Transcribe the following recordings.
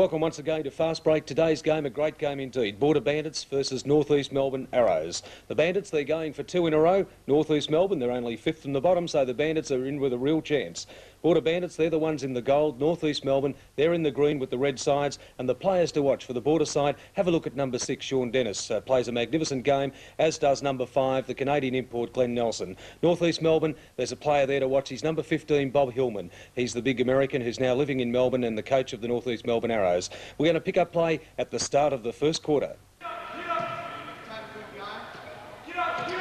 welcome once again to Fast Break. Today's game, a great game indeed. Border Bandits versus North East Melbourne Arrows. The Bandits, they're going for 2 in a row. North East Melbourne, they're only 5th from the bottom, so the Bandits are in with a real chance. Border Bandits, they're the ones in the gold. North East Melbourne, they're in the green with the red sides. And the players to watch for the Border side, have a look at number 6, Sean Dennis. Plays a magnificent game, as does number 5, the Canadian import, Glenn Nelson. North East Melbourne, there's a player there to watch. He's number 15, Bob Hillman. He's the big American who's now living in Melbourne and the coach of the North East Melbourne Arrows. We're going to pick up play at the start of the first quarter.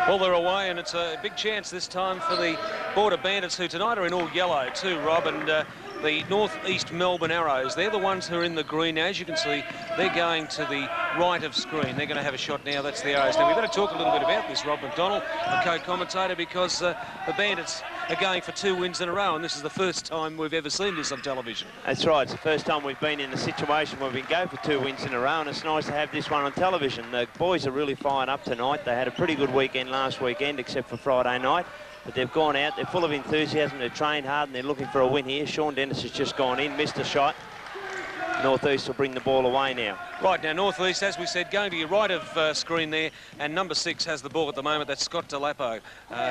Well, they're away, and it's a big chance this time for the Border Bandits, who tonight are in all yellow too, Rob, and the North East Melbourne Arrows, they're the ones who are in the green. As you can see, they're going to the right of screen. They're going to have a shot now. That's the Arrows. Now, we've got to talk a little bit about this, Rob McDonald, the co-commentator, because the Bandits are going for 2 wins in a row, and this is the first time we've ever seen this on television. That's right. It's the first time we've been in a situation where we can go for 2 wins in a row, and it's nice to have this one on television. The boys are really fired up tonight. They had a pretty good weekend last weekend, except for Friday night. But they've gone out, they're full of enthusiasm, they've trained hard, and they're looking for a win here. Sean Dennis has just gone in, missed a shot. North East will bring the ball away now. Right, now North East, as we said, going to your right of screen there, and number 6 has the ball at the moment. That's Scott Delapo.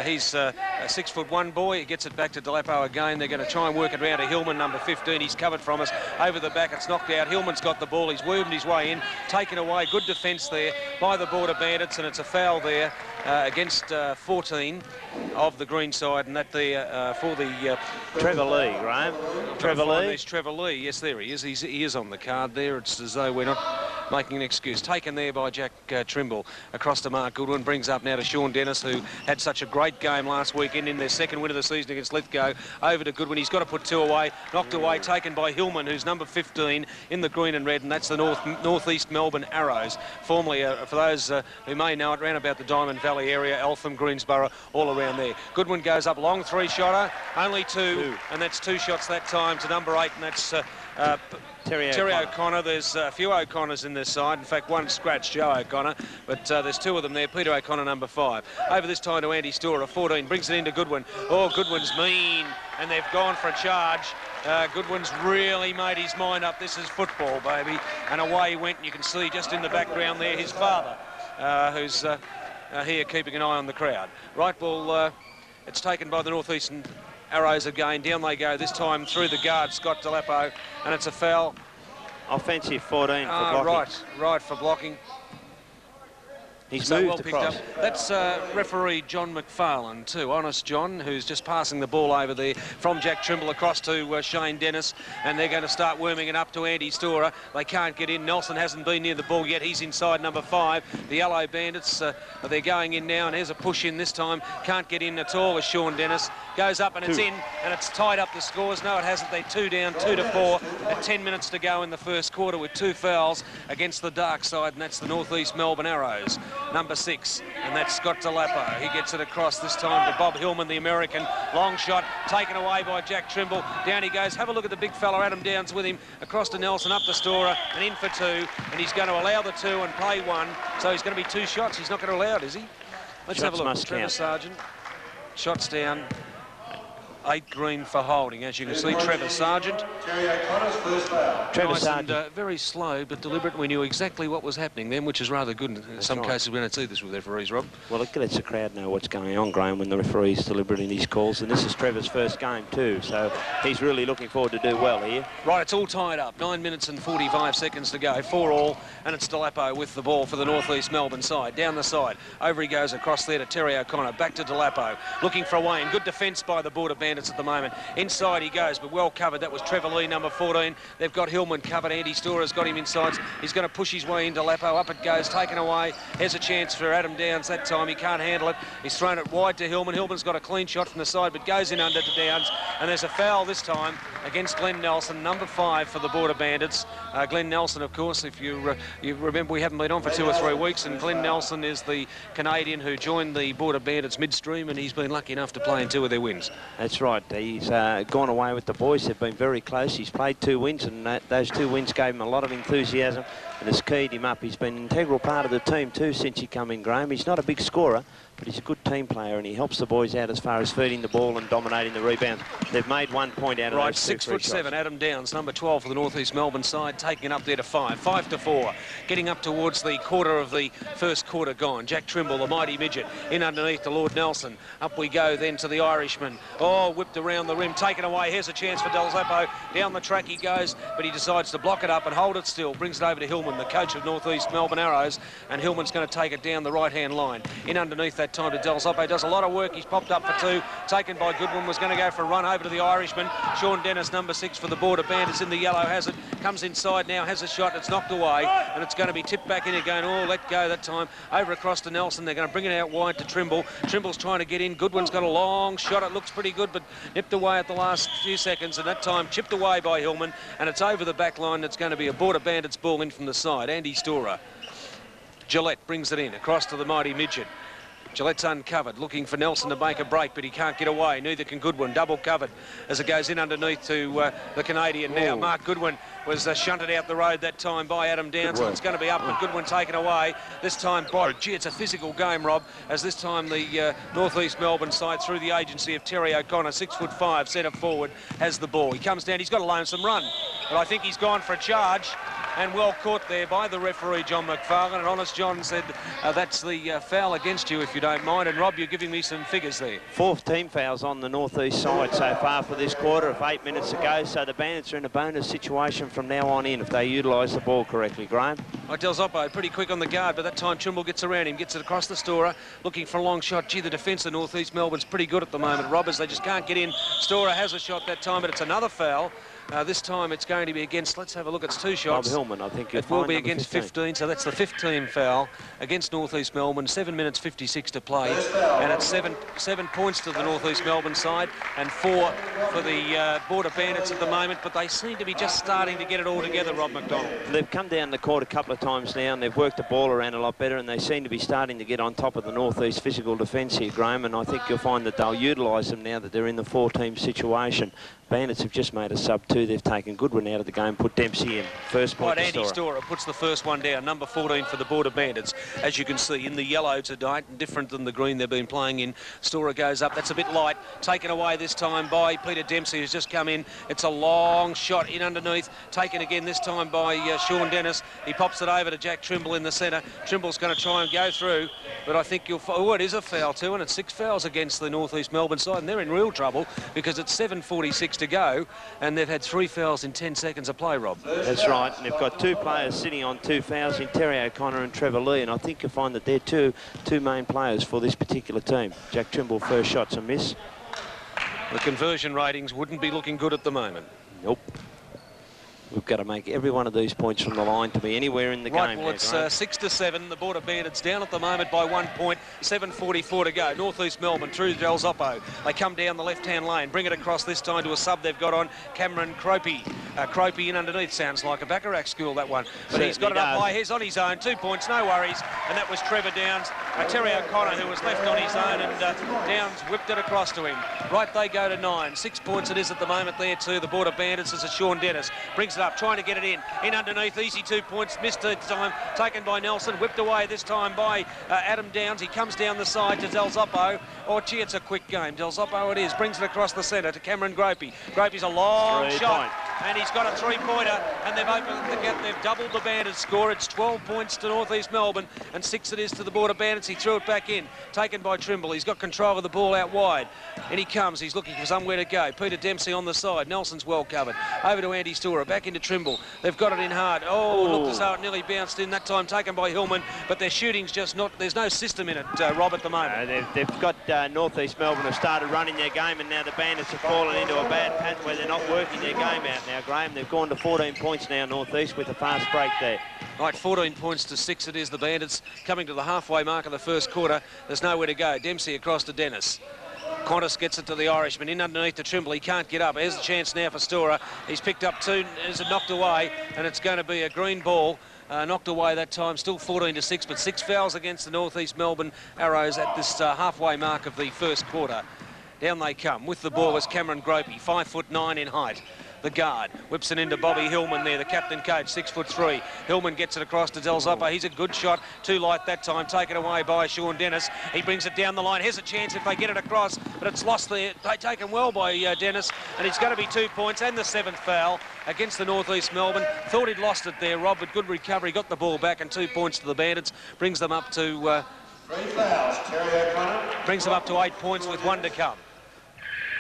He's a 6'1" boy. He gets it back to Delapo again. They're going to try and work it around to Hillman, number 15. He's covered from us. Over the back, it's knocked out. Hillman's got the ball. He's wormed his way in, taken away. Good defence there by the Border Bandits, and it's a foul there against 14 of the green side, and that there for the Trevor Lee, Graham. Trevor Lee. There's Trevor Lee. Yes, there he is. He is on the card there. It's as though we're not making an excuse. Taken there by Jack Trimble across to Mark Goodwin. Brings up now to Sean Dennis, who had such a great game last weekend in their second win of the season against Lithgow. Over to Goodwin. He's got to put 2 away. Knocked away. Taken by Hillman, who's number 15 in the green and red, and that's the North East Melbourne Arrows. Formerly, for those who may know it, round about the Diamond Valley area, Eltham, Greensborough, all around there. Goodwin goes up long 3-shotter. Only 2, and that's 2 shots that time to number 8, and that's Terry O'Connor. There's a few O'Connors in this side. In fact, one scratched, Joe O'Connor, but there's 2 of them there. Peter O'Connor, number 5. Over this time to Andy Storer, 14, brings it into Goodwin. Oh, Goodwin's mean, and they've gone for a charge. Goodwin's really made his mind up. This is football, baby. And away he went, and you can see just in the background there his father, who's here keeping an eye on the crowd. Right, well, it's taken by the North Eastern Arrows again. Down they go, this time through the guard, Scott Delapo, and it's a foul. Offensive 14 for blocking. Right, for blocking. He's moved across. That's referee John McFarlane too. Honest John, who's just passing the ball over there from Jack Trimble across to Shane Dennis, and they're going to start worming it up to Andy Storer. They can't get in. Nelson hasn't been near the ball yet. He's inside number 5. The Yellow Bandits, they're going in now, and here's a push in this time. Can't get in at all as Sean Dennis goes up, and it's in, and it's tied up the scores. No, it hasn't. They're 2 down, 2-4 at 10 minutes to go in the first quarter with 2 fouls against the dark side, and that's the North East Melbourne Arrows. Number 6, and that's Scott Delapo. He gets it across this time to Bob Hillman, the American. Long shot taken away by Jack Trimble. Down he goes. Have a look at the big fella, Adam Downs, with him. Across to Nelson, up to Storer, and in for 2. And he's going to allow the 2 and play 1. So he's going to be 2 shots. He's not going to allow it, is he? Let's have a look. Trevor Sargent. Shots down. 8 green for holding, as you can see. Trevor Sargent. Trevor Sargent. Very slow but deliberate. We knew exactly what was happening then, which is rather good. In some cases, we don't see this with referees, Rob. Well, it lets the crowd know what's going on, Graham, when the referee's deliberate in his calls. And this is Trevor's first game too, so he's really looking forward to do well here. Right, it's all tied up. 9 minutes and 45 seconds to go. 4 all, and it's Delapo with the ball for the North East Melbourne side. Down the side. Over he goes across there to Terry O'Connor. Back to Delapo. Looking for a way in. Good defence by the Border Bandits at the moment. Inside he goes, but well covered. That was Trevor Lee, number 14. They've got Hillman covered. Andy Storer's got him inside. He's going to push his way into Lapo. Up it goes, taken away. Here's a chance for Adam Downs that time. He can't handle it. He's thrown it wide to Hillman. Hillman's got a clean shot from the side, but goes in under to Downs. And there's a foul this time against Glenn Nelson, number 5 for the Border Bandits. Glenn Nelson, of course, if you remember, we haven't been on for 2 or 3 weeks, and Glenn Nelson is the Canadian who joined the Border Bandits midstream, and he's been lucky enough to play in 2 of their wins. That's right. He's gone away with the boys. They've been very close. He's played 2 wins, and those 2 wins gave him a lot of enthusiasm. and has keyed him up. He's been an integral part of the team too since he come in, Graham. He's not a big scorer, but he's a good team player, and he helps the boys out as far as feeding the ball and dominating the rebounds. They've made 1 point out of Right, those 6'7", Adam Downs, number 12 for the North East Melbourne side, taking it up there to 5-4. Getting up towards the quarter of the first quarter gone. Jack Trimble, the mighty midget, in underneath to Lord Nelson. Up we go then to the Irishman. Oh, whipped around the rim, taken away. Here's a chance for Del Zoppo. Down the track he goes, but he decides to block it up and hold it still. Brings it over to Hillman, the coach of North East Melbourne Arrows, and Hillman's going to take it down the right-hand line. In underneath that time to Del Zoppo. Does a lot of work. He's popped up for 2. Taken by Goodwin. Was going to go for a run over to the Irishman. Sean Dennis, number 6 for the Border Bandits in the yellow, has it. Comes inside now, has a shot. It's knocked away, and it's going to be tipped back in again. Oh, let go that time. Over across to Nelson. They're going to bring it out wide to Trimble. Trimble's trying to get in. Goodwin's got a long shot. It looks pretty good, but nipped away at the last few seconds, and that time chipped away by Hillman, and it's over the back line. It's going to be a Border Bandits ball in from the side. Andy Storer. Gillette brings it in across to the mighty midget. Gillette's uncovered, looking for Nelson to make a break, but he can't get away. Neither can Goodwin. Double covered as it goes in underneath to the Canadian now. Mark Goodwin was shunted out the road that time by Adam Downs. It's going to be up, but Goodwin taken away. This time, gee, it's a physical game, Rob, as this time the North East Melbourne side, through the agency of Terry O'Connor, 6'5", centre forward, has the ball. He comes down, he's got a lonesome run, but I think he's gone for a charge. And well caught there by the referee, John McFarlane. And Honest John said, that's the foul against you, if you don't mind. And, Rob, you're giving me some figures there. 4th team fouls on the North East side so far for this quarter of 8 minutes to go. So the Bandits are in a bonus situation from now on in if they utilise the ball correctly, Graham. Right, Del Zoppo pretty quick on the guard, but that time Trimble gets around him, gets it across the Storer, looking for a long shot. Gee, the defence of North East Melbourne's pretty good at the moment, Rob, as they just can't get in. Storer has a shot that time, but it's another foul. This time it's going to be against, let's have a look, it's 2 shots. Bob Hillman, I think. It will be against 15, so that's the 5th team foul against North East Melbourne. 7 minutes 56 to play, and it's 7 points to the North East Melbourne side and 4 for the Border Bandits at the moment, but they seem to be just starting to get it all together, Rob McDonald. They've come down the court a couple of times now, and they've worked the ball around a lot better, and they seem to be starting to get on top of the North East physical defence here, Graham, and I think you'll find that they'll utilise them now that they're in the 4-team situation. Bandits have just made a sub 2. They've taken Goodwin out of the game, put Dempsey in. First point. Right, Andy Storer puts the first one down, number 14 for the Border Bandits. As you can see, in the yellow tonight, different than the green they've been playing in. Storer goes up. That's a bit light. Taken away this time by Peter Dempsey, who's just come in. It's a long shot in underneath. Taken again this time by Sean Dennis. He pops it over to Jack Trimble in the centre. Trimble's going to try and go through, but I think you'll... Oh, it is a foul too, and it's 6 fouls against the North East Melbourne side, and they're in real trouble because it's 7:46 to go, and they've had 3 fouls in 10 seconds of play, Rob. That's right, and they've got 2 players sitting on 2 fouls in Terry O'Connor and Trevor Lee, and I think you'll find that they're two main players for this particular team. Jack Trimble, first shot's a miss. The conversion ratings wouldn't be looking good at the moment. Nope. We've got to make every one of these points from the line to be anywhere in the game. Right, well, it's 6-7. The Border Bandits down at the moment by 1 point. 7:44 to go. North East Melbourne through Del Zoppo. They come down the left-hand lane, bring it across this time to a sub they've got on, Cameron Cropey. Cropey in underneath. Sounds like a Bacharach school, that one. But he's got it up high. He's on his own. 2 points, no worries. And that was Trevor Downs. Terry O'Connor, who was left on his own, and Downs whipped it across to him. Right, they go to 9. 6 points it is at the moment there too. The Border Bandits is a Sean Dennis. Brings it up, trying to get it in underneath, easy 2 points, missed it time, taken by Nelson, whipped away this time by Adam Downs. He comes down the side to Del Zoppo. Oh, gee, it's a quick game. Del Zoppo it is, brings it across the centre to Cameron Gropey. Gropey's a long shot, and he's got a 3-pointer, and they've opened the gap. They've doubled the Bandits' score. It's 12 points to North East Melbourne, and 6 it is to the Border Bandits. He threw it back in, taken by Trimble. He's got control of the ball out wide, and he comes. He's looking for somewhere to go. Peter Dempsey on the side. Nelson's well covered. Over to Andy Storer, back into Trimble. They've got it in hard. Oh, looked as though it nearly bounced in. That time taken by Hillman, but their shooting's just not... There's no system in it, Rob, at the moment. They've got North East Melbourne have started running their game, and now the Bandits have fallen into a bad pattern where they're not working their game out now, Graham. They've gone to 14 points now, North East, with a fast break there. Right, 14 points to 6 it is. The Bandits coming to the halfway mark of the first quarter. There's nowhere to go. Dempsey across to Dennis. Qantas gets it to the Irishman, in underneath the Trimble. He can't get up. Here's a chance now for Storer. He's picked up 2, is it knocked away, and it's going to be a green ball. Knocked away that time, still 14-6, but 6 fouls against the North East Melbourne Arrows at this halfway mark of the first quarter. Down they come. With the ball was Cameron Gropey, 5'9" in height. the guard. Whips it into Bobby Hillman there, the captain coach, 6'3". Hillman gets it across to Del Zoppo. He's a good shot, too light that time, taken away by Sean Dennis. He brings it down the line. Has a chance if they get it across, but it's lost there. Taken well by Dennis, and it's going to be 2 points and the 7th foul against the North East Melbourne. Thought he'd lost it there, Rob, but good recovery. Got the ball back, and 2 points to the Bandits. Brings them up to 8 points with 1 to come.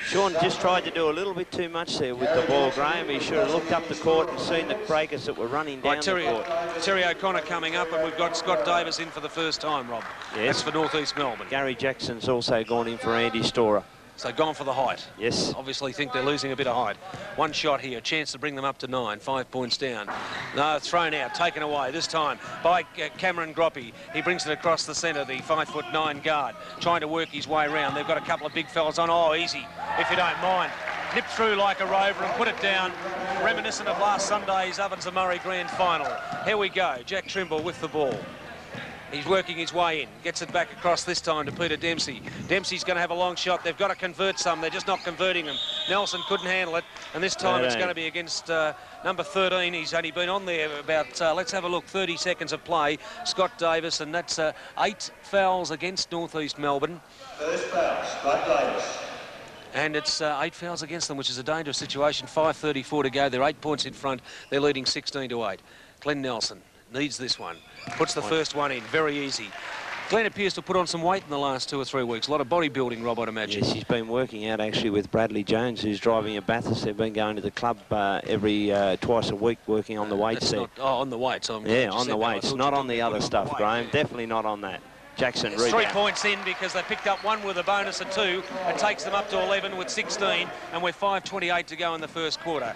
Sean just tried to do a little bit too much there with the ball, Graham. He should have looked up the court and seen the breakers that were running down the court. Terry O'Connor coming up, and we've got Scott Davis in for the first time, Rob. Yes. That's for North East Melbourne. Gary Jackson's also gone in for Andy Storer. So gone for the height. Yes. Obviously think they're losing a bit of height. 1 shot here, chance to bring them up to 9, 5 points down. No, thrown out, taken away, this time by Cameron Groppy. He brings it across the centre, the 5'9" guard, trying to work his way around. They've got a couple of big fellas on. Oh, easy, if you don't mind. Nip through like a rover and put it down, reminiscent of last Sunday's Ovens and Murray Grand Final. Here we go, Jack Trimble with the ball. He's working his way in, gets it back across this time to Peter Dempsey. Dempsey's going to have a long shot. They've got to convert some. They're just not converting them. Nelson couldn't handle it, and this time it's going to be against number 13. He's only been on there about, let's have a look, 30 seconds of play. Scott Davis, and that's 8 fouls against North East Melbourne. First foul, Scott Davis. And it's 8 fouls against them, which is a dangerous situation. 5:34 to go. They're 8 points in front. They're leading 16-8. Glenn Nelson needs this one. Puts the first one in, very easy. Glenn appears to have put on some weight in the last 2 or 3 weeks. A lot of bodybuilding, Rob, I'd imagine. Yes, he's been working out actually with Bradley Jones, who's driving a Bathurst. They've been going to the club every twice a week, working on the weights there. On the weights. Yeah, on the weights, not on the other stuff, Graham. Definitely not on that. Jackson it's 3 points in because they picked up 1 with a bonus of 2. It takes them up to 11 with 16, and we're 5:28 to go in the first quarter.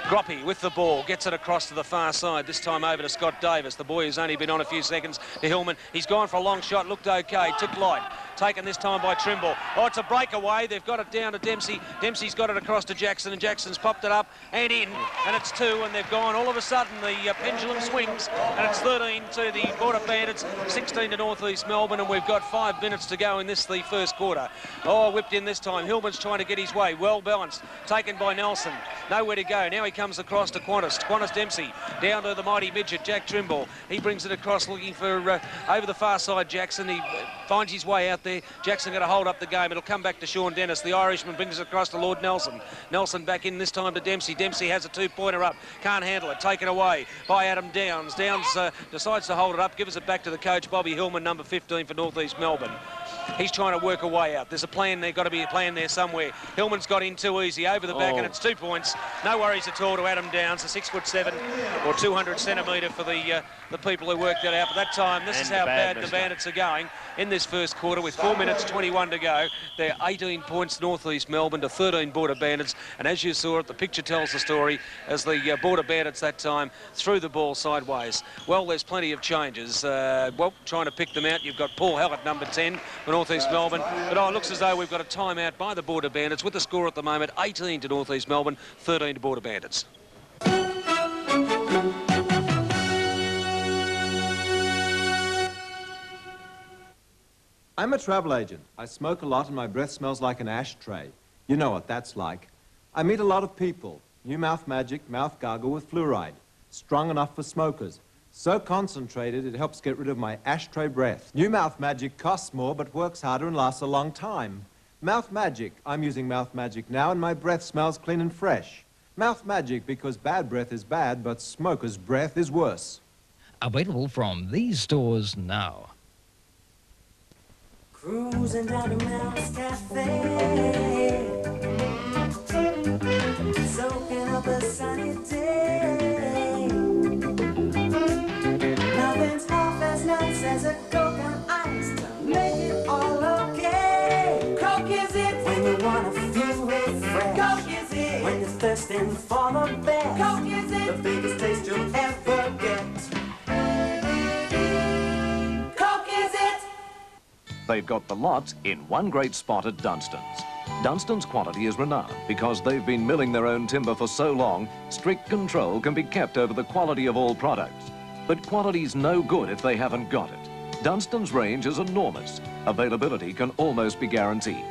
Groppy with the ball, gets it across to the far side, this time over to Scott Davis, the boy who's only been on a few seconds, to Hillman. He's gone for a long shot, looked okay, took light. Taken this time by Trimble. Oh, it's a breakaway. They've got it down to Dempsey. Dempsey's got it across to Jackson, and Jackson's popped it up and in, and it's 2, and they've gone. All of a sudden, the pendulum swings, and it's 13 to the Border Bandits, 16 to North East Melbourne, and we've got 5 minutes to go in the first quarter. Oh, whipped in this time. Hillman's trying to get his way. Well balanced. Taken by Nelson. Nowhere to go. Now he comes across to Qantas. Qantas Dempsey. Down to the mighty midget, Jack Trimble. He brings it across looking for over the far side, Jackson. He finds his way out there. Jackson going to hold up the game. It'll come back to Sean Dennis. The Irishman brings it across to Lord Nelson. Nelson back in this time to Dempsey. Dempsey has a 2-pointer up. Can't handle it. Taken away by Adam Downs. Downs decides to hold it up. Gives it back to the coach, Bobby Hillman, number 15 for North East Melbourne. He's trying to work a way out. There's a plan there. Got to be a plan there somewhere. Hillman's got in too easy. Over the back, and it's 2 points. No worries at all to Adam Downs, a 6'7" or 200 centimetre for the people who worked that out. But that time, this is how bad the Bandits are going in this first quarter with 4 minutes 21 to go. They're 18 points North East Melbourne to 13 Border Bandits. And as you saw it, the picture tells the story as the Border Bandits that time threw the ball sideways. Well, there's plenty of changes. Well, trying to pick them out. You've got Paul Hallett, number 10 for North East Melbourne. But it looks as though we've got a timeout by the Border Bandits with the score at the moment, 18 to North East Melbourne, 13 to Border Bandits. I'm a travel agent. I smoke a lot and my breath smells like an ashtray. You know what that's like. I meet a lot of people. New Mouth Magic Mouth Gargle with fluoride. Strong enough for smokers. So concentrated it helps get rid of my ashtray breath. New Mouth Magic costs more but works harder and lasts a long time. Mouth Magic. I'm using Mouth Magic now and my breath smells clean and fresh. Mouth Magic because bad breath is bad but smoker's breath is worse. Available from these stores now. Cruising down to Mouse Cafe, soaking up a sunny day. Nothing's half as nice as a Coke on ice to make it all okay. Coke is it when you wanna feel refreshed. Coke is it when you're thirsting for the best. Coke is it the biggest taste you'll ever get. They've got the lot in one great spot at Dunstan's. Dunstan's quality is renowned because they've been milling their own timber for so long, strict control can be kept over the quality of all products. But quality's no good if they haven't got it. Dunstan's range is enormous. Availability can almost be guaranteed.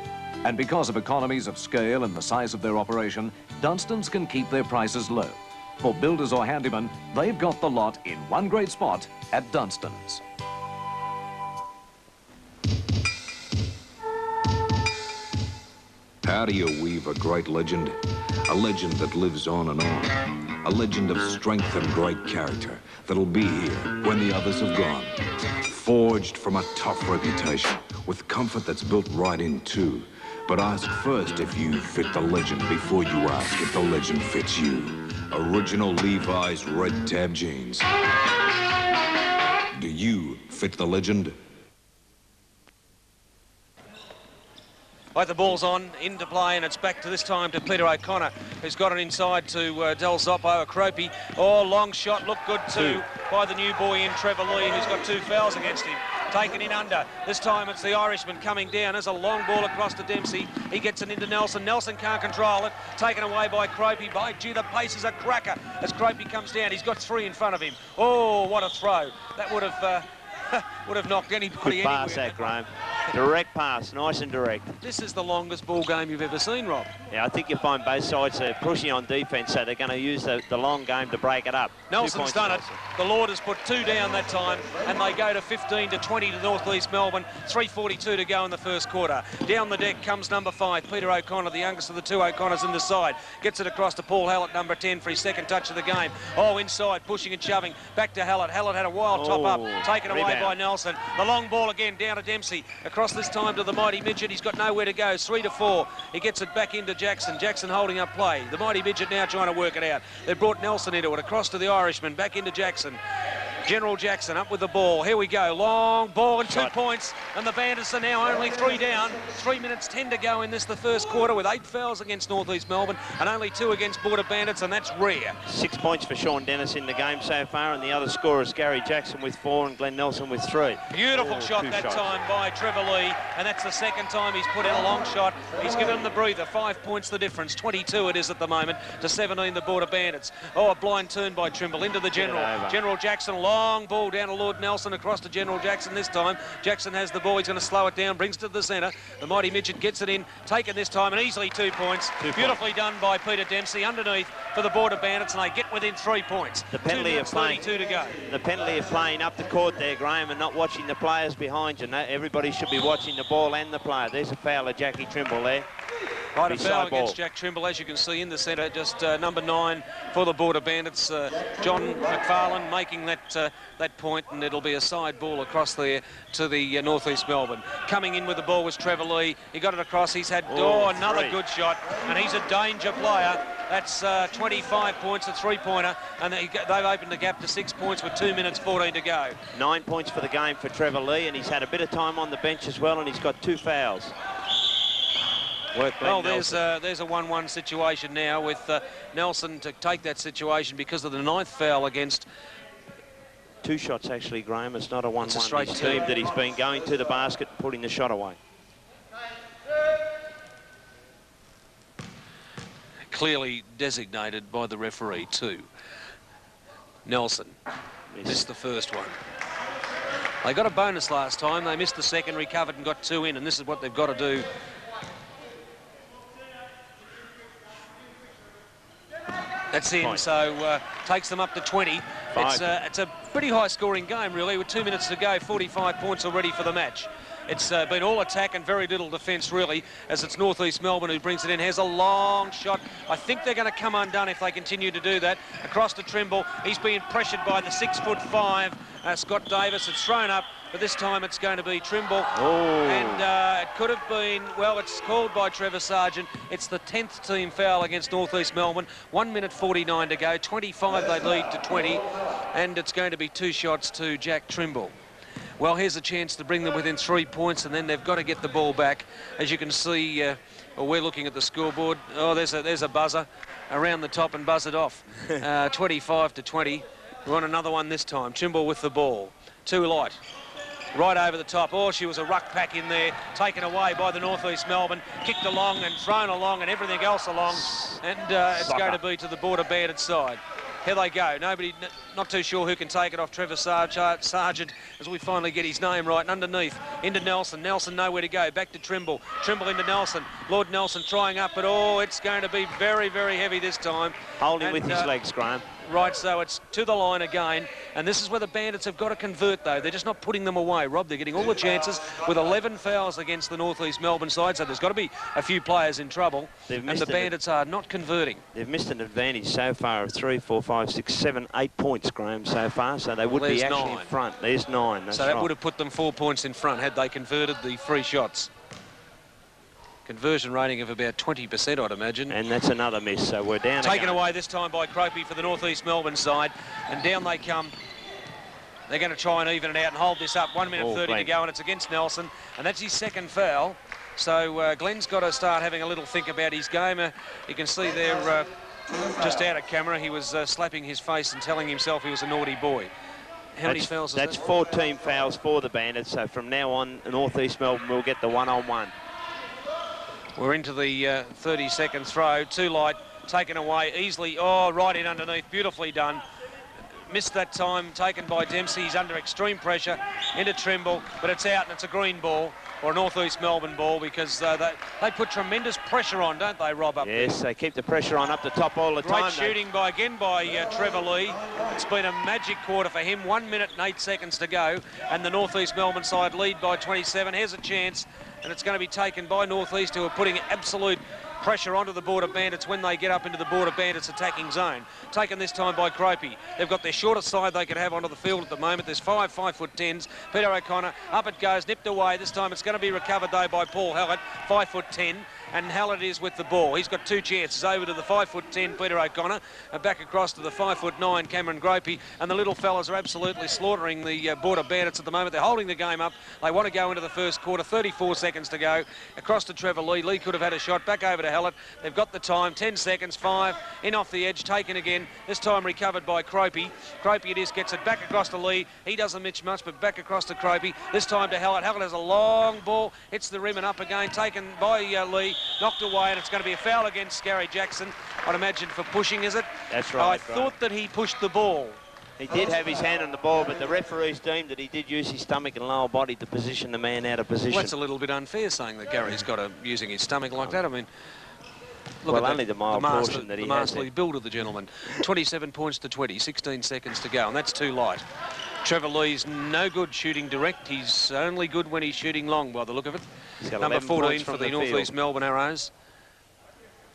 And because of economies of scale and the size of their operation, Dunstans can keep their prices low. For builders or handymen, they've got the lot in one great spot at Dunstans. How do you weave a great legend? A legend that lives on and on. A legend of strength and great character that'll be here when the others have gone. Forged from a tough reputation, with comfort that's built right in too. But ask first if you fit the legend before you ask if the legend fits you. Original Levi's red tab jeans. Do you fit the legend? Right, the ball's on, into play, and it's back to this time to Peter O'Connor, who's got it inside to Del Zoppo, Akropi. Oh, long shot, looked good too by the new boy in Trevor Lee, who's got 2 fouls against him. Taken in under. This time it's the Irishman coming down. There's a long ball across to Dempsey. He gets it into Nelson. Nelson can't control it. Taken away by Kropey. By gee, the pace is a cracker as Kropey comes down. He's got 3 in front of him. Oh, what a throw. That would have knocked anybody Good pass anywhere. that, Graham. Direct pass, nice and direct. This is the longest ball game you've ever seen, Rob. Yeah, I think you find both sides are pushing on defence, so they're going to use the long game to break it up. Nelson's done it. The Lord has put 2 down that time, and they go to 15-20 to North East Melbourne. 3:42 to go in the first quarter. Down the deck comes number 5, Peter O'Connor, the youngest of the 2 O'Connors in the side. Gets it across to Paul Hallett, number 10, for his second touch of the game. Oh, inside, pushing and shoving. Back to Hallett. Hallett had a wild top up, taken away by Nelson. The long ball again down to Dempsey. Across this time to the mighty midget. He's got nowhere to go. 3-4. He gets it back into Jackson. Jackson holding up play. The mighty midget now trying to work it out. They've brought Nelson into it. Across to the Irishman. Back into Jackson. General Jackson up with the ball. Here we go. Long ball and 2 points. And the Bandits are now only 3 down. 3 minutes 10 to go in this, the first quarter, with 8 fouls against North East Melbourne and only 2 against Border Bandits, and that's rare. 6 points for Sean Dennis in the game so far, and the other scorers, Gary Jackson with 4 and Glenn Nelson with 3. Beautiful shot that time by Trevor Lee, and that's the second time he's put in a long shot. He's given him the breather. 5 points the difference. 22 it is at the moment to 17 the Border Bandits. Oh, a blind turn by Trimble into the General. General Jackson, long ball down to Lord Nelson, across to General Jackson this time. Jackson has the ball. He's going to slow it down, brings it to the centre. The mighty midget gets it in, taken this time, and easily 2 points. Beautifully done by Peter Dempsey underneath for the Border Bandits, and they get within 3 points. The penalty of playing 32 to go. The penalty of playing up the court there, Graham, and not watching the players behind you. No, everybody should be watching the ball and the player. There's a foul of Jackie Trimble there. Right, a foul against Jack Trimble, as you can see in the centre, just number 9 for the Border Bandits. John McFarlane making that point, and it'll be a side ball across there to the North East Melbourne. Coming in with the ball was Trevor Lee. He got it across. He's had another good shot, and he's a danger player. That's 25 points, a 3-pointer, and they've opened the gap to 6 points with 2 minutes 14 to go. 9 points for the game for Trevor Lee, and he's had a bit of time on the bench as well, and he's got 2 fouls. Well, there's a 1-1 situation now with Nelson to take that situation because of the 9th foul against. 2 shots actually, Graham. It's not a 1-1. It's a straight team that he's been going to the basket and putting the shot away. Clearly designated by the referee too. Nelson missed the first one. They got a bonus last time. They missed the second, recovered and got 2 in, and this is what they've got to do. That's in, so takes them up to 20. It's a pretty high-scoring game, really, with 2 minutes to go. 45 points already for the match. It's been all attack and very little defence, really, as it's North East Melbourne who brings it in. Has a long shot. I think they're going to come undone if they continue to do that. Across to Trimble. He's being pressured by the 6'5" Scott Davis. It's thrown up, but this time it's going to be Trimble. And it could have been, well, it's called by Trevor Sargent. It's the 10th team foul against North East Melbourne. 1 minute 49 to go. 25 they lead to 20, and it's going to be 2 shots to Jack Trimble. Well, here's a chance to bring them within 3 points, and then they've got to get the ball back. As you can see, well, we're looking at the scoreboard. Oh, there's a buzzer around the top and buzz it off. 25 to 20. We want another one this time. Trimble with the ball. Too light. Right over the top. Oh, she was a ruck pack in there. Taken away by the North East Melbourne. Kicked along and thrown along and everything else along. And it's going to be to the Border Bandit side. Here they go. Not too sure who can take it off Trevor Sargent as we finally get his name right. And underneath, into Nelson. Nelson nowhere to go. Back to Trimble. Trimble into Nelson. Lord Nelson trying up, but oh, it's going to be very, very heavy this time. Holding with his legs, Graham. Right, so it's to the line again. And this is where the Bandits have got to convert, though. They're just not putting them away, Rob. They're getting all the chances with 11 fouls against the North East Melbourne side, so there's got to be a few players in trouble. And the Bandits are not converting. They've missed an advantage so far of 3, 4, 5, 6, 7, 8 points, Graham, so far. So they would be actually in front. There's 9. That's so that would have put them 4 points in front had they converted the free shots. Conversion rating of about 20%, I'd imagine. And that's another miss, so we're down Taken away this time by Cropey for the North East Melbourne side. And down they come. They're going to try and even it out and hold this up. 1 minute 30 to go, and it's against Nelson. And that's his second foul. So Glenn's got to start having a little think about his game. You can see there, just out of camera, he was slapping his face and telling himself he was a naughty boy. How many fouls is that? That's 14 fouls for the Bandits. So from now on, North East Melbourne will get the one-on-one. We're into the 30-second throw. Too light, taken away easily. Oh, right in underneath, beautifully done. Missed that time, taken by Dempsey. He's under extreme pressure, into Trimble, but it's out and it's a green ball, or a North East Melbourne ball, because they put tremendous pressure on, don't they, Rob, up there? Yes, they keep the pressure on up the top all the time. Great shooting by Trevor Lee. It's been a magic quarter for him. 1 minute and 8 seconds to go, and the North East Melbourne side lead by 27. Here's a chance, and it's going to be taken by North East, who are putting absolute pressure onto the Border Bandits when they get up into the Border Bandits attacking zone. Taken this time by Cropey. They've got their shortest side they could have onto the field at the moment. There's 5'10". Peter O'Connor, up it goes, nipped away. This time it's going to be recovered though by Paul Hallett, 5'10". And Hallett is with the ball. He's got 2 chances over to the 5'10" Peter O'Connor and back across to the 5'9" Cameron Gropey. And the little fellas are absolutely slaughtering the Border Bandits at the moment. They're holding the game up. They want to go into the first quarter. 34 seconds to go. Across to Trevor Lee. Lee could have had a shot. Back over to Hallett. They've got the time. 10 seconds. 5. In off the edge. Taken again. This time recovered by Cropey. Cropey it is. Gets it back across to Lee. He doesn't miss much, but back across to Cropey. This time to Hallett. Hallett has a long ball. Hits the rim and up again. Taken by Lee. Knocked away, and it's going to be a foul against Gary Jackson, I'd imagine, for pushing, is it? That's right. I thought that he pushed the ball. He did have his hand on the ball, but the referees deemed that he did use his stomach and lower body to position the man out of position. Well, that's a little bit unfair, saying that Gary's got using his stomach like that. I mean, look at only the mild portion that he has. The masterly build of the gentleman. 27 points to 20, 16 seconds to go, and that's too light. Trevor Lee's no good shooting direct. He's only good when he's shooting long, by the look of it. Number 14 for the North East Melbourne Arrows.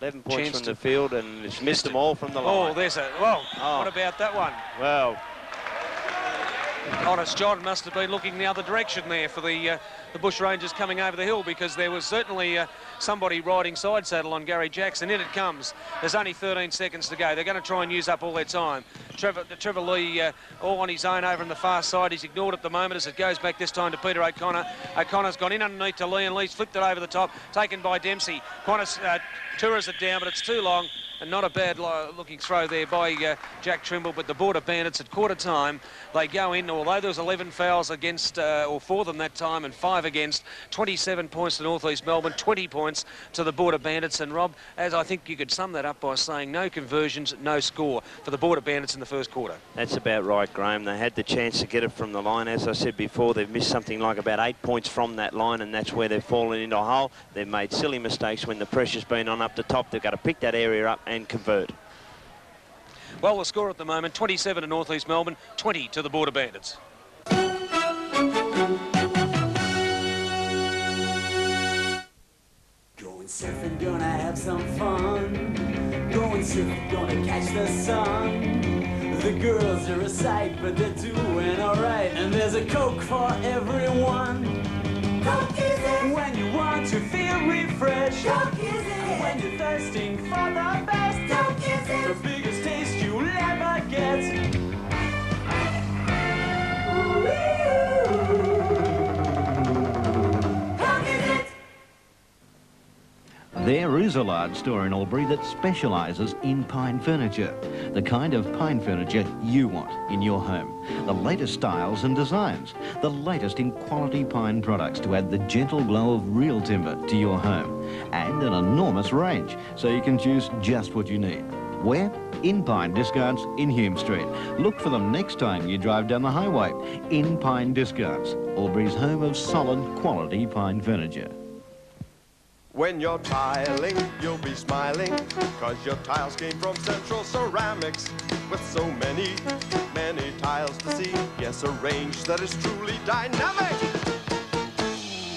11 points from the field, and he's missed them all from the line. Oh, there's a... Well, what about that one? Well, Honest John must have been looking the other direction there for the Bush Rangers coming over the hill, because there was certainly somebody riding side saddle on Gary Jackson. In it comes. There's only 13 seconds to go. They're going to try and use up all their time. Trevor Lee all on his own over on the far side. He's ignored at the moment as it goes back this time to Peter O'Connor. O'Connor's gone in underneath to Lee, and Lee's flipped it over the top. Taken by Dempsey. Qantas tours it down, but it's too long. And not a bad looking throw there by Jack Trimble, but the Border Bandits at quarter time, they go in, although there was 11 fouls against, or for them that time, and 5 against, 27 points to North East Melbourne, 20 points to the Border Bandits. And Rob, as I think you could sum that up by saying no conversions, no score for the Border Bandits in the first quarter. That's about right, Graham. They had the chance to get it from the line. As I said before, they've missed something like about 8 points from that line, and that's where they've fallen into a hole. They've made silly mistakes when the pressure's been on up the top. They've got to pick that area up and convert. Well, the score at the moment, 27 to North East Melbourne, 20 to the Border Bandits. Going surfing, gonna have some fun. Going surfing, gonna catch the sun. The girls are a sight, but they're doing alright. And there's a Coke for everyone. Coke is it when you want to feel refreshed. Coke is it when you're thirsting for the best. Coke is it the biggest taste you'll ever get. Coke is it. There is a large store in Albury that specialises in pine furniture. The kind of pine furniture you want in your home. The latest styles and designs. The latest in quality pine products to add the gentle glow of real timber to your home. And an enormous range, so you can choose just what you need. Where? In Pine Discounts in Hume Street. Look for them next time you drive down the highway. In Pine Discounts, Albury's home of solid quality pine furniture. When you're tiling, you'll be smiling, 'cause your tiles came from Central Ceramics. With so many tiles to see, yes, a range that is truly dynamic.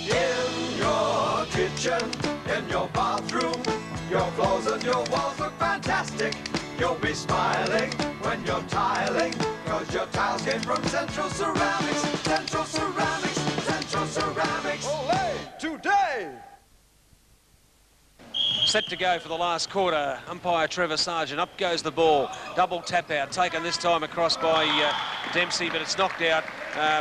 In your kitchen, in your bathroom, your floors and your walls look fantastic. You'll be smiling when you're tiling, 'cause your tiles came from Central Ceramics. Central Ceramics, Central Ceramics. Olé, today! Set to go for the last quarter. Umpire Trevor Sargent. Up goes the ball. Double tap out. Taken this time across by Dempsey, but it's knocked out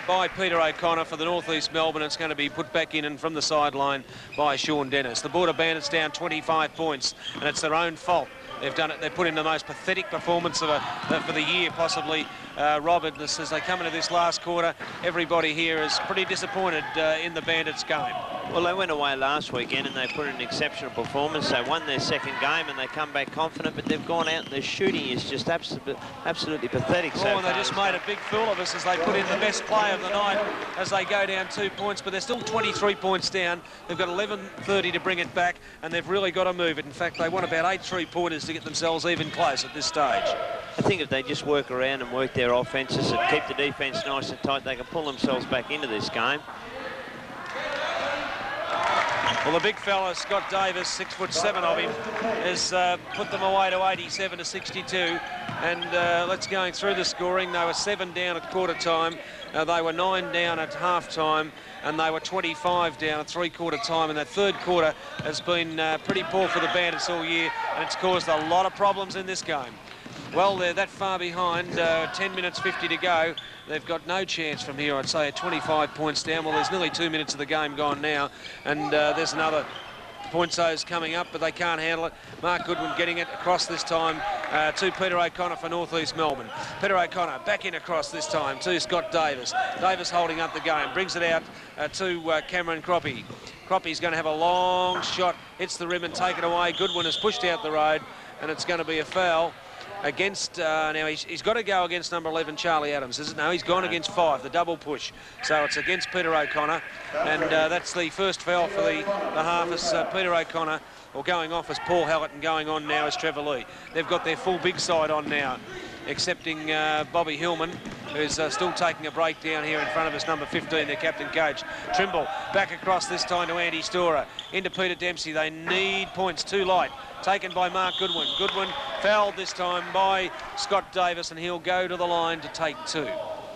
by Peter O'Connor for the North East Melbourne. It's going to be put back in and from the sideline by Sean Dennis. The Border Bandits down 25 points, and it's their own fault. They've done it. They've put in the most pathetic performance for the year, possibly. Robert, as they come into this last quarter, everybody here is pretty disappointed in the Bandits game. Well, they went away last weekend and they put in an exceptional performance. They won their second game and they come back confident, but they've gone out and their shooting is just absolutely pathetic so far. And they just made a big fool of us as they put in the best play of the night as they go down 2 points, but they're still 23 points down. They've got 11:30 to bring it back, and they've really got to move it. In fact, they want about 8 3-pointers to get themselves even close at this stage. I think if they just work around and work their offences and keep the defence nice and tight, they can pull themselves back into this game. Well, the big fella, Scott Davis, 6'7" of him, has put them away to 87 to 62. And let's going through the scoring. They were 7 down at quarter time. They were 9 down at half time, and they were 25 down at 3/4 time. And that third quarter has been pretty poor for the Bandits all year, and it's caused a lot of problems in this game. Well, they're that far behind, 10 minutes 50 to go. They've got no chance from here, I'd say, at 25 points down. Well, there's nearly 2 minutes of the game gone now, and there's another points coming up, but they can't handle it. Mark Goodwin getting it across this time to Peter O'Connor for North East Melbourne. Peter O'Connor back in across this time to Scott Davis. Davis holding up the game, brings it out to Cameron Croppy. Croppy's going to have a long shot, hits the rim and take it away. Goodwin has pushed out the road, and it's going to be a foul against, now he's got to go against number 11, Charlie Adams, isn't it? No, he's gone against 5, the double push. So it's against Peter O'Connor, and that's the first foul for the half as Peter O'Connor, or going off as Paul Hallett, and going on now as Trevor Lee. They've got their full big side on now, excepting Bobby Hillman, who's still taking a break down here in front of us, number 15, their captain coach. Trimble back across this time to Andy Storer, into Peter Dempsey. They need points, too light. Taken by Mark Goodwin. Goodwin fouled this time by Scott Davis, and he'll go to the line to take 2.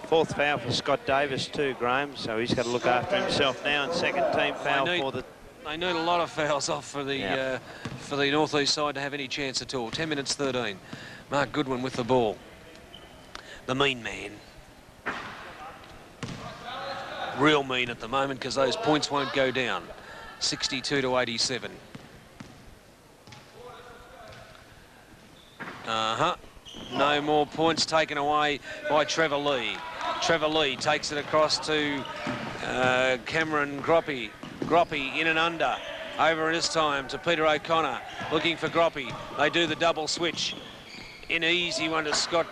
4th foul for Scott Davis too, Graham, so he's got to look after himself now, and second team foul for the... They need a lot of fouls off for the North East side to have any chance at all. 10 minutes 13. Mark Goodwin with the ball. The mean man. Real mean at the moment, because those points won't go down. 62 to 87. No more points taken away by Trevor Lee. Trevor Lee takes it across to Cameron Groppy. Groppy in and under. Over this time to Peter O'Connor, looking for Groppy. They do the double switch. In easy one to Scott.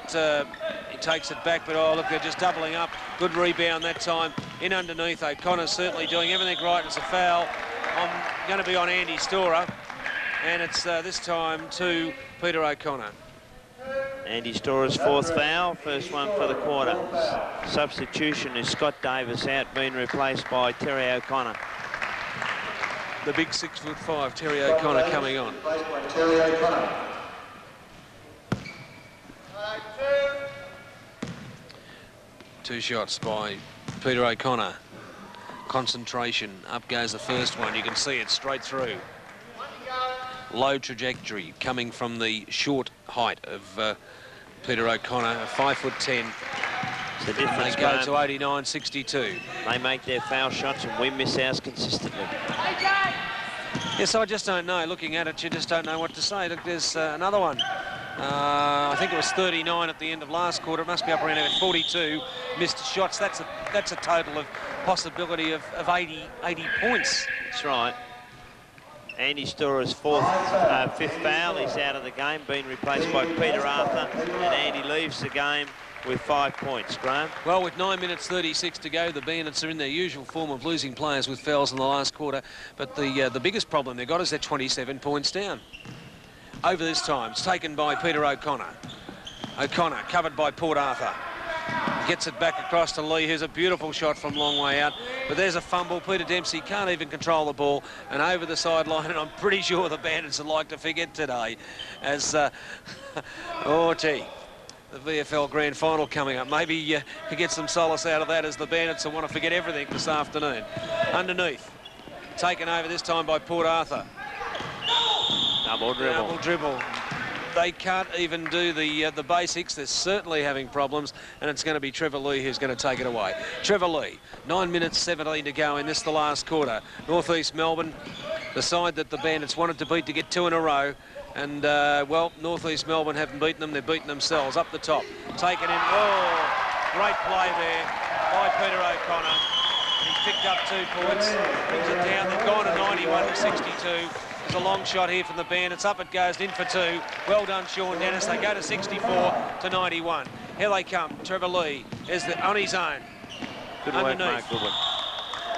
He takes it back, but oh, look, they're just doubling up. Good rebound that time. In underneath, O'Connor's certainly doing everything right. It's a foul. Going to be on Andy Storer. And it's this time to Peter O'Connor. Andy Storer's 4th foul, first one for the quarter. Substitution is Scott Davis out, being replaced by Terry O'Connor. The big 6'5", Terry O'Connor coming on. Terry O'Connor. 2 shots by Peter O'Connor. Concentration. Up goes the first one. You can see it straight through. Low trajectory coming from the short height of Peter O'Connor, 5'10". The difference, they go to 89-62. They make their foul shots and we miss ours consistently. Yes, I just don't know. Looking at it, you just don't know what to say. Look, there's another one. I think it was 39 at the end of last quarter. It must be up around 42 missed shots. That's a total of possibility of 80 points. That's right. Andy Storer's fifth foul. He's out of the game, being replaced by Peter Arthur, and Andy leaves the game with 5 points. Graham? Well, with 9 minutes 36 to go, the Bandits are in their usual form of losing players with fouls in the last quarter, but the biggest problem they've got is they're 27 points down. Over this time, it's taken by Peter O'Connor. O'Connor covered by Port Arthur. Gets it back across to Lee, who's a beautiful shot from long way out. But there's a fumble. Peter Dempsey can't even control the ball. And over the sideline, and I'm pretty sure the Bandits would like to forget today as, oh, gee, the VFL Grand Final coming up. Maybe you get some solace out of that as the Bandits will want to forget everything this afternoon. Underneath, taken over this time by Port Arthur. Double dribble. Double dribble. They can't even do the basics. They're certainly having problems, and it's going to be Trevor Lee who's going to take it away. Trevor Lee, 9 minutes 17 to go in this, the last quarter. Northeast Melbourne, the side that the Bandits wanted to beat to get 2 in a row, and, well, Northeast Melbourne haven't beaten them. They've beaten themselves. Up the top, taken in. Oh, great play there by Peter O'Connor. He picked up 2 points, brings it down. They've gone to 91 to 62. There's a long shot here from the Bandits. Up it goes, in for 2. Well done, Sean Dennis. They go to 64 to 91. Here they come. Trevor Lee is on his own. Good work, Mark Goodwin.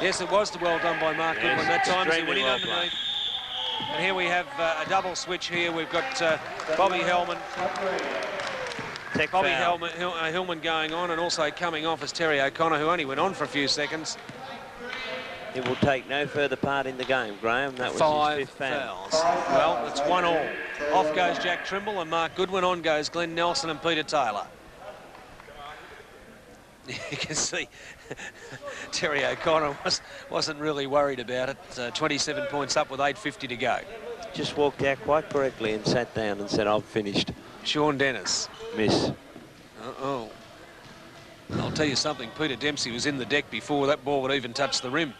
Yes, it was well done by Mark Goodwin that time. He went in underneath. And here we have a double switch here. We've got Bobby Hellman. Bobby Hillman going on, and also coming off as Terry O'Connor, who only went on for a few seconds. He will take no further part in the game, Graham. That was 5 his 5th foul. fouls. Well, it's 1-all. Off goes Jack Trimble and Mark Goodwin. On goes Glenn Nelson and Peter Taylor. You can see Terry O'Connor wasn't really worried about it. 27 points up with 8:50 to go. Just walked out quite correctly and sat down and said, "I've finished." Sean Dennis. Miss. Uh-oh. I'll tell you something, Peter Dempsey was in the deck before that ball would even touch the rim.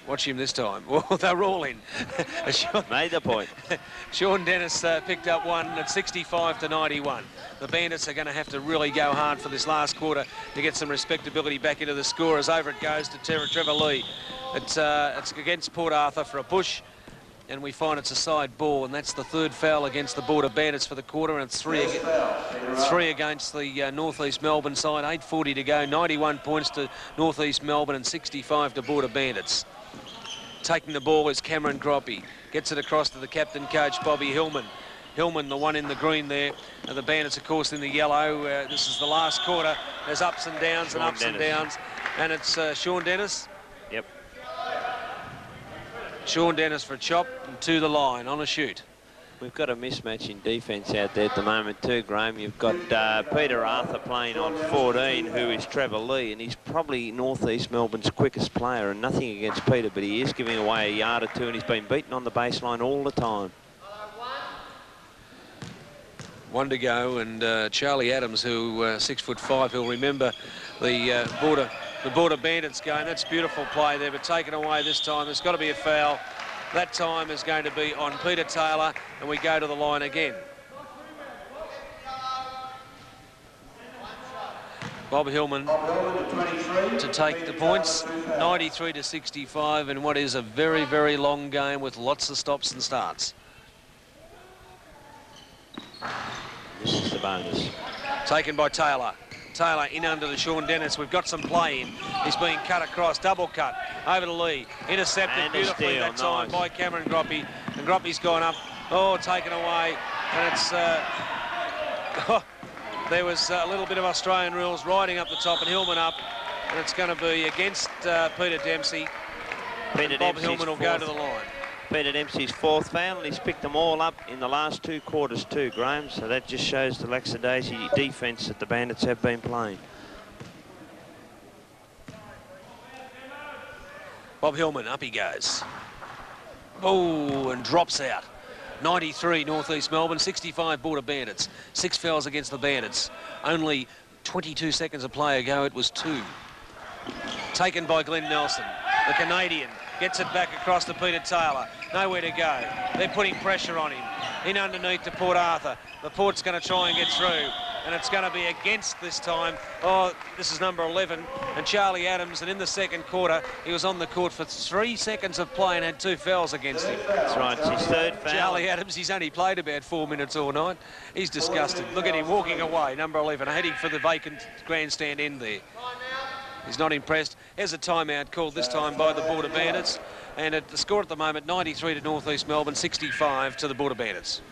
Watch him this time. Well, they're all in. Made the point. Sean Dennis picked up 1 at 65 to 91. The Bandits are going to have to really go hard for this last quarter to get some respectability back into the score. As over it goes to Trevor Lee. It's against Port Arthur for a push, and we find it's a side ball, and that's the 3rd foul against the Border Bandits for the quarter, and it's 3 against the Northeast Melbourne side. 8:40 to go. 91 points to Northeast Melbourne and 65 to Border Bandits. Taking the ball is Cameron Groppy. Gets it across to the captain coach, Bobby Hillman. Hillman, the one in the green there. And the Bandits, of course, in the yellow. This is the last quarter. There's ups and downs and ups and downs. And it's Sean Dennis. Yep. Sean Dennis for a chop and to the line on a shoot. We've got a mismatch in defence out there at the moment too, Graham. You've got Peter Arthur playing on 14, who is Trevor Lee, and he's probably Northeast Melbourne's quickest player, and nothing against Peter, but he is giving away a yard or two, and he's been beaten on the baseline all the time. 1 to go, and Charlie Adams, who 6'5", he'll remember the Border Bandits game. That's beautiful play there, but taken away this time. There's got to be a foul. That time is going to be on Peter Taylor, and we go to the line again. Bob Hillman to take the points, 93 to 65, in what is a very, very long game with lots of stops and starts. This is the bonus. Taken by Taylor. Taylor in under the Sean Dennis. We've got some play in. He's being cut across, double cut over to Lee. Intercepted and beautifully that time by Cameron Groppy. And Groppy's gone up. Oh, taken away. And it's... there was a little bit of Australian rules riding up the top and Hillman up. And it's going to be against Peter Dempsey. Bob Hillman will go to the line. Peter Dempsey's 4th foul, and he's picked them all up in the last 2 quarters too, Graham. So that just shows the lackadaisy defence that the Bandits have been playing. Bob Hillman, up he goes. Oh, and drops out. 93 Northeast Melbourne, 65 Border Bandits. 6 fouls against the Bandits. Only 22 seconds of play ago, it was 2. Taken by Glenn Nelson, the Canadian. Gets it back across to Peter Taylor. Nowhere to go. They're putting pressure on him. In underneath to Port Arthur. The Port's going to try and get through. and it's going to be against this time. Oh, this is number 11, and Charlie Adams, and in the second quarter, he was on the court for 3 seconds of play and had 2 fouls against him. That's right, it's his third foul. Charlie Adams, he's only played about 4 minutes all night. He's disgusted. Look at him walking away, number 11, heading for the vacant grandstand end there. He's not impressed. Here's a timeout called this time by the Border Bandits. And at the score at the moment, 93 to North East Melbourne, 65 to the Border Bandits.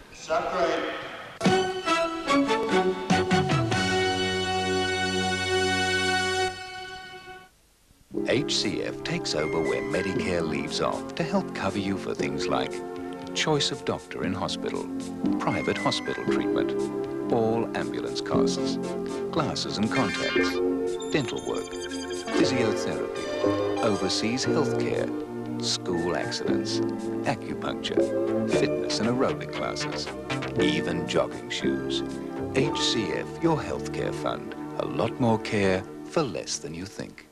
HCF takes over where Medicare leaves off to help cover you for things like choice of doctor in hospital, private hospital treatment, all ambulance costs, glasses and contacts, dental work, physiotherapy, overseas health care, school accidents, acupuncture, fitness and aerobic classes, even jogging shoes. HCF, your healthcare fund. A lot more care for less than you think.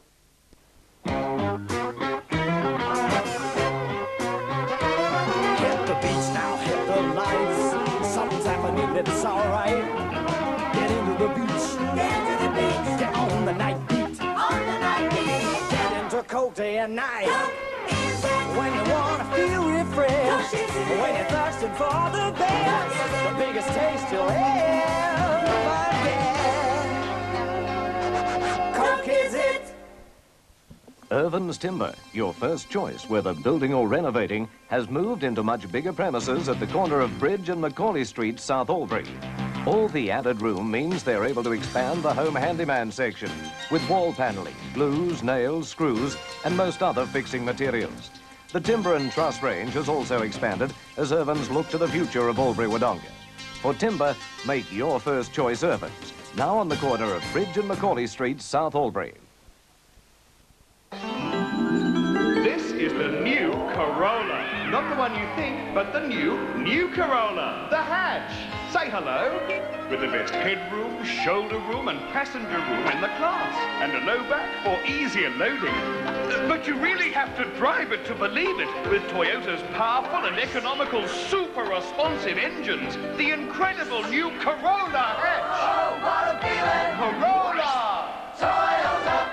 Hit the beach now, hit the lights. Something's happening, it's alright. Get into the beach. Get into the beach. Get on the night beat. On the night beat. Get into cold day and night. When you wanna feel refreshed. When you're thirsting for the best. The biggest taste you'll ever get. Coke is it. Irvin's Timber, your first choice, whether building or renovating, has moved into much bigger premises at the corner of Bridge and Macaulay Street, South Albury. All the added room means they're able to expand the home handyman section with wall paneling, glues, nails, screws, and most other fixing materials. The timber and truss range has also expanded as Irvin's look to the future of Albury-Wodonga. For timber, make your first choice Irvin's, now on the corner of Bridge and Macaulay Street, South Albury. This is the new Corolla. Not the one you think, but the new Corolla. The hatch. Say hello. With the best headroom, shoulder room and passenger room in the class. And a low back for easier loading. But you really have to drive it to believe it. With Toyota's powerful and economical, super responsive engines. The incredible new Corolla hatch. Oh, what a feeling. Corolla. Toyota.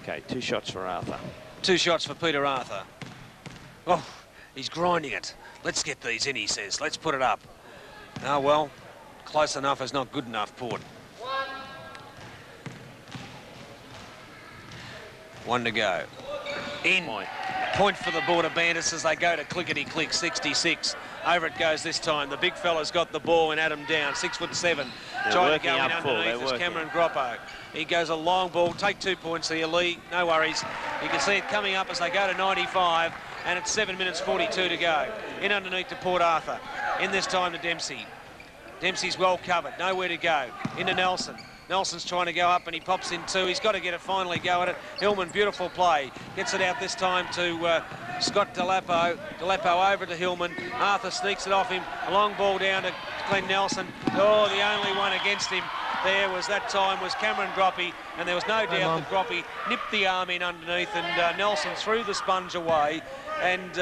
Okay, 2 shots for Arthur. 2 shots for Peter Arthur. Oh, he's grinding it. Let's get these in, he says. Let's put it up. Oh, well, close enough is not good enough, Port. 1 to go. In. Point for the Border Bandits as they go to clickety-click, 66. Over it goes this time. The big fella's got the ball and Adam down, 6'7". Trying to go in underneath is Cameron Groppo. He goes a long ball. Take 2 points here, Lee. No worries. You can see it coming up as they go to 95, and it's 7 minutes 42 to go. In underneath to Port Arthur. In this time to Dempsey. Dempsey's well covered. Nowhere to go. Into Nelson. Nelson's trying to go up and he pops in 2. He's got to get a finally go at it. Hillman, beautiful play. Gets it out this time to Scott Delapo. Delapo over to Hillman. Arthur sneaks it off him. A long ball down to Glenn Nelson. Oh, the only one against him there was that time was Cameron Groppy, and there was no doubt that Groppy nipped the arm in underneath, and Nelson threw the sponge away, and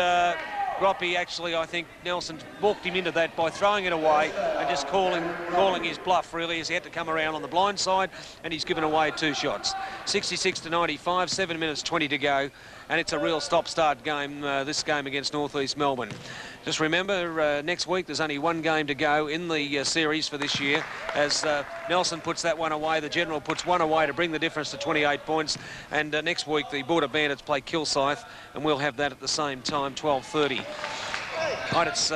Groppy actually, I think Nelson walked him into that by throwing it away and just calling his bluff, really, as he had to come around on the blind side, and he's given away 2 shots. 66 to 95, 7 minutes 20 to go, and it's a real stop-start game, this game against North East Melbourne. Just remember, next week there's only 1 game to go in the series for this year, as Nelson puts that one away, the General puts 1 away to bring the difference to 28 points, and next week the Border Bandits play Kilsyth, and we'll have that at the same time, 12:30. Right, it's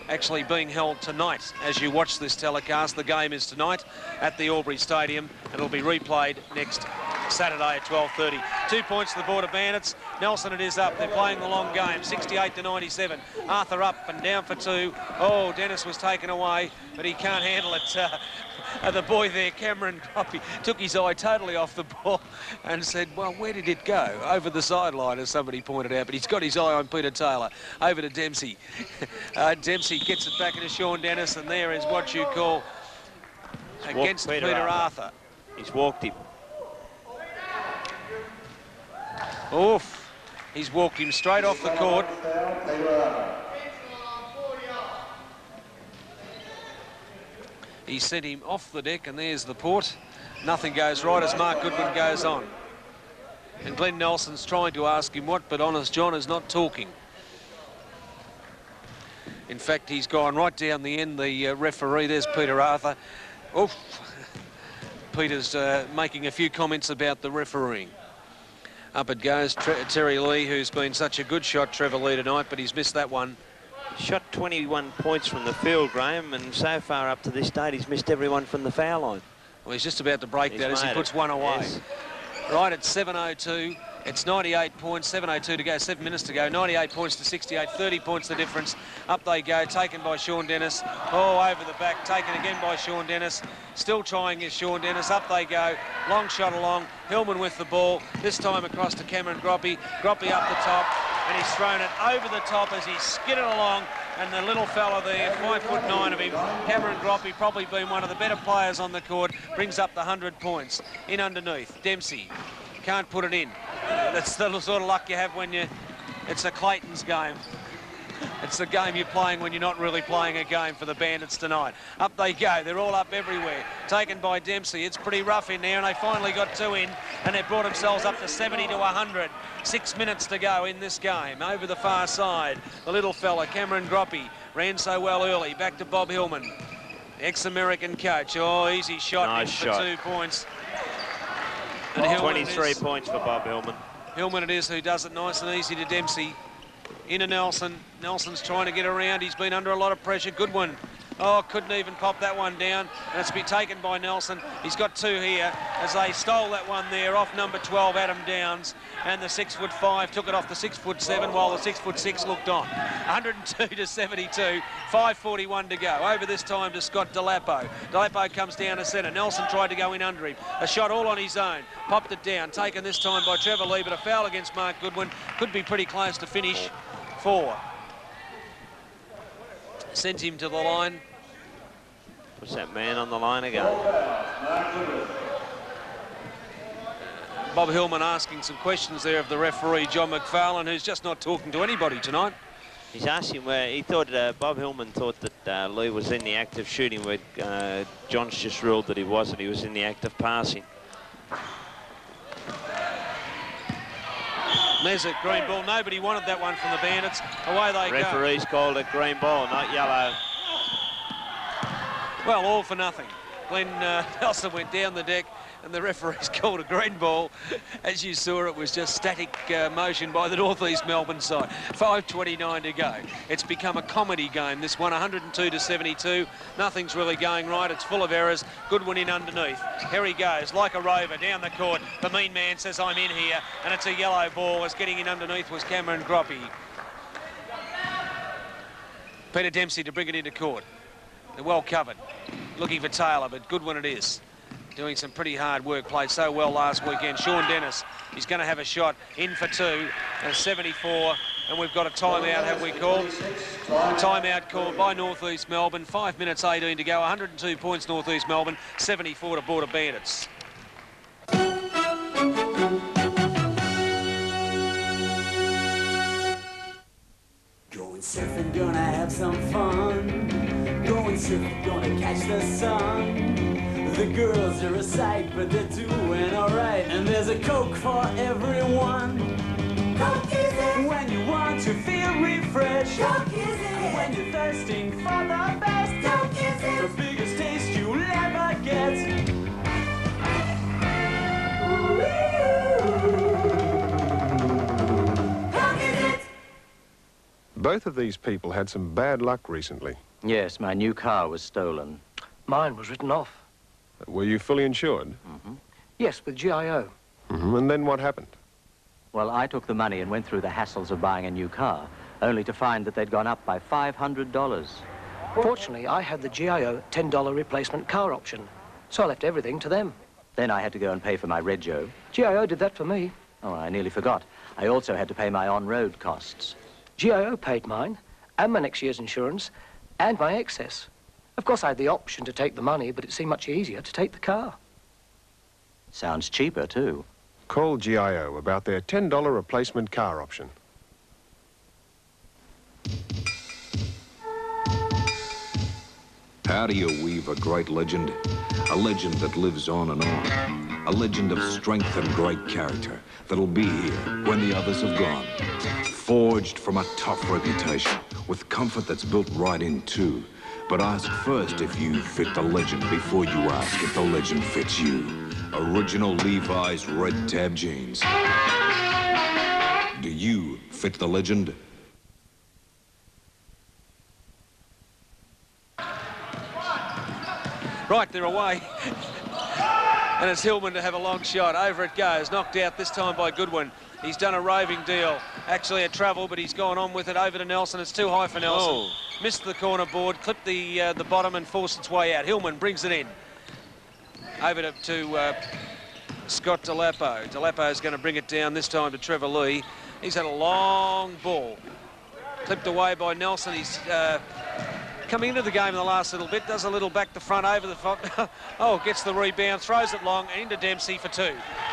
actually being held tonight as you watch this telecast. The game is tonight at the Albury Stadium, and it'll be replayed next Saturday at 12:30. 2 points to the Border Bandits. Nelson, it is up. They're playing the long game, 68 to 97. Arthur up and down for 2. Oh, Dennis was taken away, but he can't handle it. The boy there, Cameron Groppy, took his eye totally off the ball and said, well, where did it go? Over the sideline, as somebody pointed out, but he's got his eye on Peter Taylor. Over to Dempsey. Dempsey gets it back into Sean Dennis, and there is what you call against Peter Arthur. He's walked him. Oof. He's walked him straight off the court. He sent him off the deck, and there's the port. Nothing goes right as Mark Goodwin goes on. And Glenn Nelson's trying to ask him what, but Honest John is not talking. In fact, he's gone right down the end, the referee. There's Peter Arthur. Oof. Peter's making a few comments about the refereeing. Up it goes, Terry Lee, who's been such a good shot, Trevor Lee, tonight, but he's missed that one. Shot 21 points from the field, Graham, and so far up to this date, he's missed everyone from the foul line. Well, he's just about to break that as he puts one away. Yes. Right at 7:02. It's 98 points, 7:02 to go, 7 minutes to go. 98 points to 68, 30 points the difference. Up they go, taken by Sean Dennis. Oh, over the back, taken again by Sean Dennis. Still trying is Sean Dennis. Up they go, long shot along. Hillman with the ball, this time across to Cameron Groppy. Groppy up the top, and he's thrown it over the top as he's skidded along. And the little fella there, 5'9" of him, Cameron Groppy, probably been one of the better players on the court, brings up the 100 points. In underneath, Dempsey can't put it in. That's the sort of luck you have when it's a Clayton's game. It's the game you're playing when you're not really playing a game for the Bandits tonight. Up they go. They're all up everywhere. Taken by Dempsey. It's pretty rough in there, and they finally got 2 in, and they've brought themselves up to 70 to 100. 6 minutes to go in this game. Over the far side, the little fella, Cameron Groppy, ran so well early. Back to Bob Hillman, ex-American coach. Oh, easy shot. Nice for shot. 2 points. And 23 points for Bob Hillman. Hillman it is who does it nice and easy to Dempsey. Into Nelson. Nelson's trying to get around. He's been under a lot of pressure. Goodwin. Oh, couldn't even pop that one down. And it's been taken by Nelson. He's got 2 here as they stole that one there off number 12, Adam Downs. And the 6'5" took it off the 6'7", while the 6'6" looked on. 102 to 72. 5:41 to go. Over this time to Scott Delapo. Delapo comes down to centre. Nelson tried to go in under him. A shot all on his own. Popped it down. Taken this time by Trevor Lee, but a foul against Mark Goodwin. Could be pretty close to finish. 4. Sends him to the line. Puts that man on the line again. Bob Hillman asking some questions there of the referee, John McFarlane, who's just not talking to anybody tonight. He's asked him where he thought, Bob Hillman thought that Lee was in the act of shooting, where John's just ruled that he wasn't. He was in the act of passing. There's a green ball. Nobody wanted that one from the Bandits. Away they go. Referee's called a green ball, not yellow. Well, all for nothing. Glenn Nelson went down the deck, and the referee's called a green ball. As you saw, it was just static motion by the northeast Melbourne side. 5:29 to go. It's become a comedy game, this one, 102 to 72. Nothing's really going right. It's full of errors. Goodwin in underneath. Here he goes, like a rover, down the court. The mean man says, I'm in here, and it's a yellow ball. As getting in underneath was Cameron Groppy. Peter Dempsey to bring it into court. They're well covered. Looking for Taylor, but Goodwin it is. Doing some pretty hard work, played so well last weekend. Sean Dennis, he's going to have a shot in for 2, and 74, and we've got a timeout, have we called? A timeout called by Northeast Melbourne. 5 minutes 18 to go, 102 points Northeast Melbourne, 74 to Border Bandits. Going surfing, gonna have some fun. Going surfing, gonna catch the sun. The girls are a sight, but they're doing alright. And there's a Coke for everyone. Coke is it when you want to feel refreshed. Coke is it when you're thirsting for the best. Coke is it the biggest taste you'll ever get. Coke is it. Both of these people had some bad luck recently. Yes, my new car was stolen. Mine was written off. Were you fully insured? Mm-hmm. Yes, with GIO. Mm-hmm. And then what happened? Well, I took the money and went through the hassles of buying a new car, only to find that they'd gone up by $500. Fortunately, I had the GIO $10 replacement car option, so I left everything to them. Then I had to go and pay for my rego. GIO did that for me. Oh, I nearly forgot. I also had to pay my on-road costs. GIO paid mine, and my next year's insurance, and my excess. Of course, I had the option to take the money, but it seemed much easier to take the car. Sounds cheaper, too. Call GIO about their $10 replacement car option. How do you weave a great legend? A legend that lives on and on. A legend of strength and great character that'll be here when the others have gone. Forged from a tough reputation with comfort that's built right in too. But ask first if you fit the legend before you ask if the legend fits you. Original Levi's red tab jeans. Do you fit the legend? Right, they're away. And it's Hillman to have a long shot. Over it goes. Knocked out this time by Goodwin. He's done a roving deal. Actually a travel, but he's gone on with it over to Nelson. It's too high for Nelson. Oh. Missed the corner board, clipped the bottom and forced its way out. Hillman brings it in. Over to Scott Delapo. Delapo's going to bring it down this time to Trevor Lee. He's had a long ball. Clipped away by Nelson. He's coming into the game in the last little bit, does a little back to front over the front. Oh, gets the rebound, throws it long and into Dempsey for 2.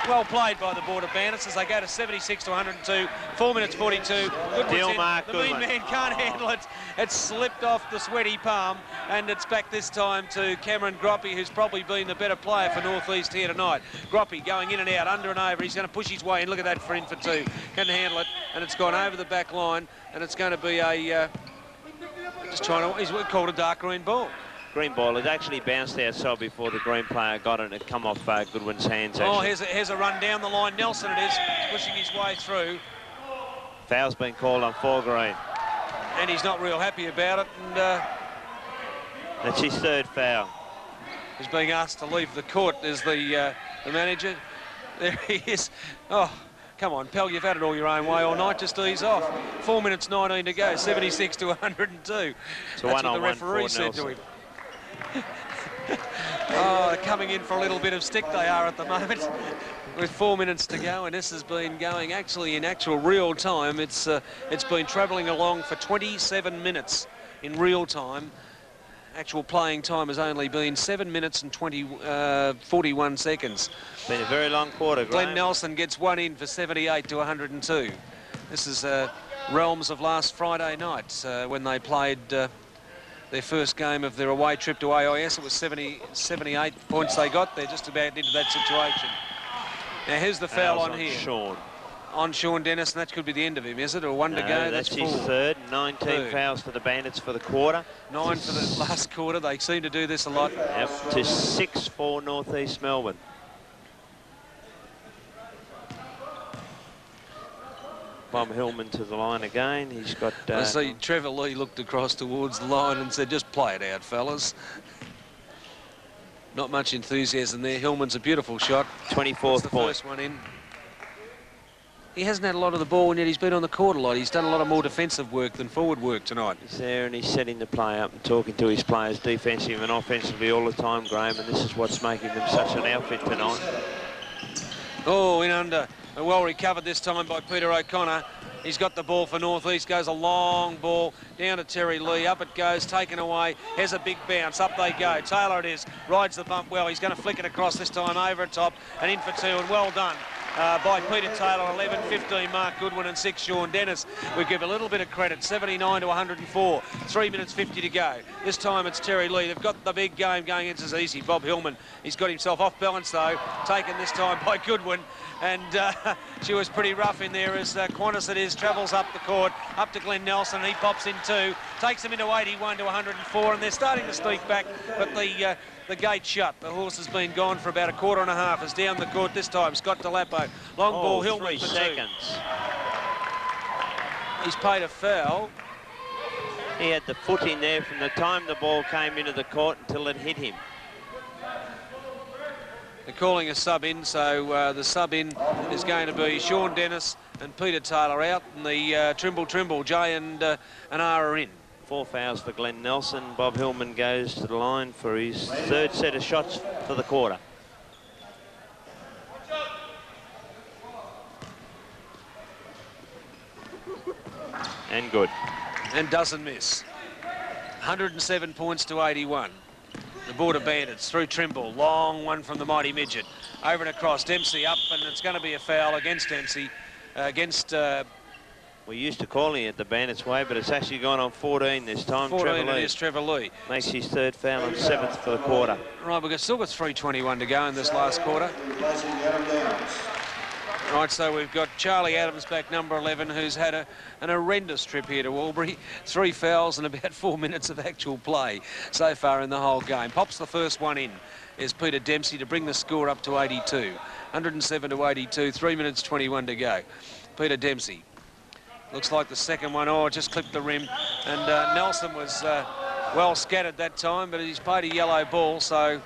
Well played by the Border Bandits as they go to 76 to 102, 4 minutes 42. Deal mark, the mean man can't handle it. It's slipped off the sweaty palm and it's back this time to Cameron Groppy, who's probably been the better player for North East here tonight. Groppy going in and out, under and over. He's going to push his way in. Look at that for in for 2. Can handle it and it's gone over the back line and it's going to be a... he's called a dark green ball. Green ball. It actually bounced outside before the green player got it. It come off Goodwin's hands, actually. Oh, here's a run down the line. Nelson it is, pushing his way through. Foul's been called on 4 green. And he's not real happy about it. And that's his 3rd foul. He's being asked to leave the court as the manager. There he is. Oh. Come on, Pell, you've had it all your own way all night. Just ease off. 4 minutes 19 to go, 76 to 102. That's what the referee said to him. Oh, coming in for a little bit of stick they are at the moment. With 4 minutes to go, and this has been going actually in actual real time. It's been travelling along for 27 minutes in real time. Actual playing time has only been 7 minutes and 41 seconds. Been a very long quarter, Graham. Glenn Nelson gets one in for 78 to 102. This is realms of last Friday night when they played their first game of their away trip to AIS. It was 78 points they got. They're just about into that situation. Now here's the foul on here. Sean. On Sean Dennis, and that could be the end of him, is it? Or one to go? That's his 3rd. 19 fouls for the Bandits for the quarter. 9 for the last quarter. They seem to do this a lot. Yep, to 6 for North East Melbourne. Bob Hillman to the line again. He's got... I see Trevor Lee looked across towards the line and said, just play it out, fellas. Not much enthusiasm there. Hillman's a beautiful shot. 24th point. The point. First one in. He hasn't had a lot of the ball, and yet he's been on the court a lot. He's done a lot of more defensive work than forward work tonight. He's there, and he's setting the play up and talking to his players defensively and offensively all the time, Graham, and this is what's making them such an outfit tonight. Oh, in under. Well recovered this time by Peter O'Connor. He's got the ball for North East, goes a long ball down to Terry Lee. Up it goes, taken away. Here's a big bounce. Up they go. Taylor it is. Rides the bump well. He's going to flick it across this time over at top and in for 2, and well done. By Peter Taylor, 11, 15, Mark Goodwin, and 6, Sean Dennis. We give a little bit of credit, 79 to 104, 3 minutes 50 to go. This time it's Terry Lee. They've got the big game going against us easy. Bob Hillman, he's got himself off balance though, taken this time by Goodwin, and she was pretty rough in there as Qantas it is, travels up the court, up to Glenn Nelson, and he pops in 2, takes them into 81 to 104, and they're starting to sneak back, but the gate shut. The horse has been gone for about a quarter and a half. Is down the court this time. Scott Delapo. Long ball, Hillman for 2. 3 seconds. He's paid a foul. He had the foot in there from the time the ball came into the court until it hit him. They're calling a sub in, so the sub in is going to be Sean Dennis and Peter Taylor out, and the Trimble, J and R are in. 4 fouls for Glenn Nelson. Bob Hillman goes to the line for his 3rd set of shots for the quarter. And good. And doesn't miss. 107 points to 81. The Border Bandits through Trimble. Long one from the mighty midget. Over and across. Dempsey up, and it's going to be a foul against Dempsey. Against We're used to calling it the Bandits way, but it's actually gone on 14 this time. 14 it is Trevor Lee. Makes his 3rd foul and 7th for the quarter. Right, we've still got 3:21 to go in this last quarter. Right, so we've got Charlie Adams back, number 11, who's had an horrendous trip here to Albury. 3 fouls and about 4 minutes of actual play so far in the whole game. Pops the first one in is Peter Dempsey to bring the score up to 82. 107 to 82, 3 minutes 21 to go. Peter Dempsey. Looks like the second one, just clipped the rim. And Nelson was well scattered that time, but he's played a yellow ball, so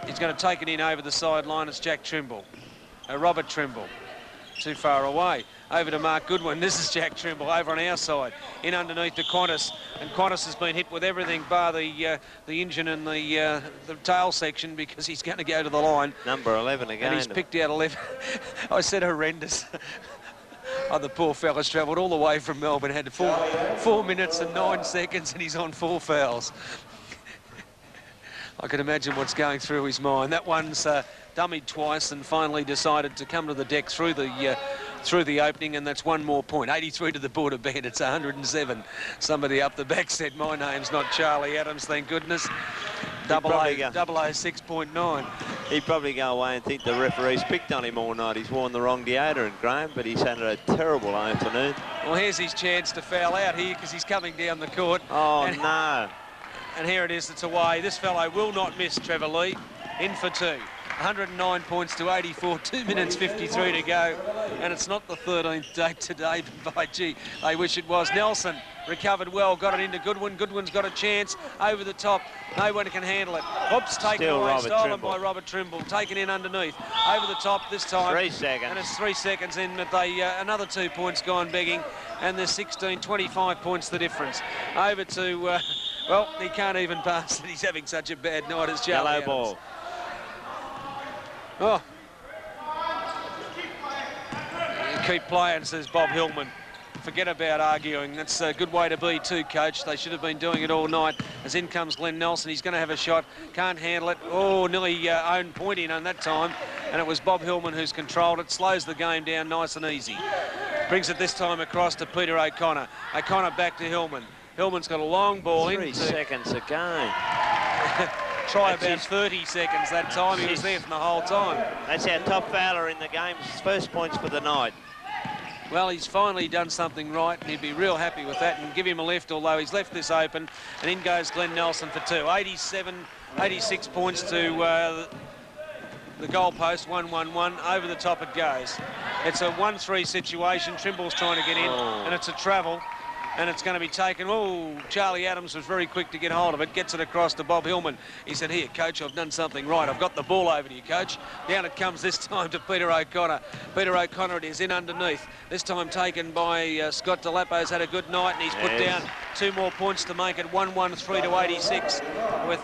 he's going to take it in over the sideline. It's Jack Trimble. Robert Trimble. Too far away. Over to Mark Goodwin. This is Jack Trimble over on our side. In underneath to Qantas. And Qantas has been hit with everything bar the engine and the tail section because he's going to go to the line. Number 11 again. And he's picked out 11. I said horrendous. Oh, the poor fella's travelled all the way from Melbourne. Had 4 minutes and 9 seconds and he's on 4 fouls. I can imagine what's going through his mind. That one's dummied twice and finally decided to come to the deck through the opening, and that's one more point. 83 to the Border Bandits, 107. Somebody up the back said, my name's not Charlie Adams, thank goodness. Double A 6.9. He'd probably go away and think the referee's picked on him all night. He's worn the wrong deodorant, Graham, but he's had a terrible afternoon. Well, here's his chance to foul out here because he's coming down the court. Oh, no. And here it is, it's away. This fellow will not miss, Trevor Lee. In for 2. 109 points to 84, 2 minutes 53 to go. And it's not the 13th date today, but by gee, I wish it was. Nelson recovered well, got it into Goodwin. Goodwin's got a chance over the top. No one can handle it. Oops, taken away, stolen by Robert Trimble. Taken in underneath. Over the top this time. 3 seconds. And it's 3 seconds in, but they another 2 points gone begging. And there's 16, 25 points the difference. Over to, well, he can't even pass it. He's having such a bad night as Charlie Adams. Ball. Oh. You keep playing, says Bob Hillman. Forget about arguing. That's a good way to be too, coach. They should have been doing it all night. As in comes Glenn Nelson. He's going to have a shot. Can't handle it. Oh, nearly owned point in on that time. And it was Bob Hillman who's controlled it. Slows the game down nice and easy. Brings it this time across to Peter O'Connor. O'Connor back to Hillman. Hillman's got a long ball in. 3 seconds a game. Try about 30 seconds that time. He was there from the whole time. That's our top fouler in the game. First points for the night. Well, he's finally done something right, and he'd be real happy with that and give him a lift, although he's left this open. And in goes Glenn Nelson for 2. 86 points to the goal post, 1-1-1. Over the top it goes. It's a 1-3 situation. Trimble's trying to get in, and it's a travel. And it's going to be taken. Oh, Charlie Adams was very quick to get hold of it. Gets it across to Bob Hillman. He said, here, coach, I've done something right. I've got the ball over to you, coach. Down it comes this time to Peter O'Connor. Peter O'Connor it is in underneath. This time taken by Scott Delapo's had a good night, and he's put down 2 more points to make it 113 to 86 with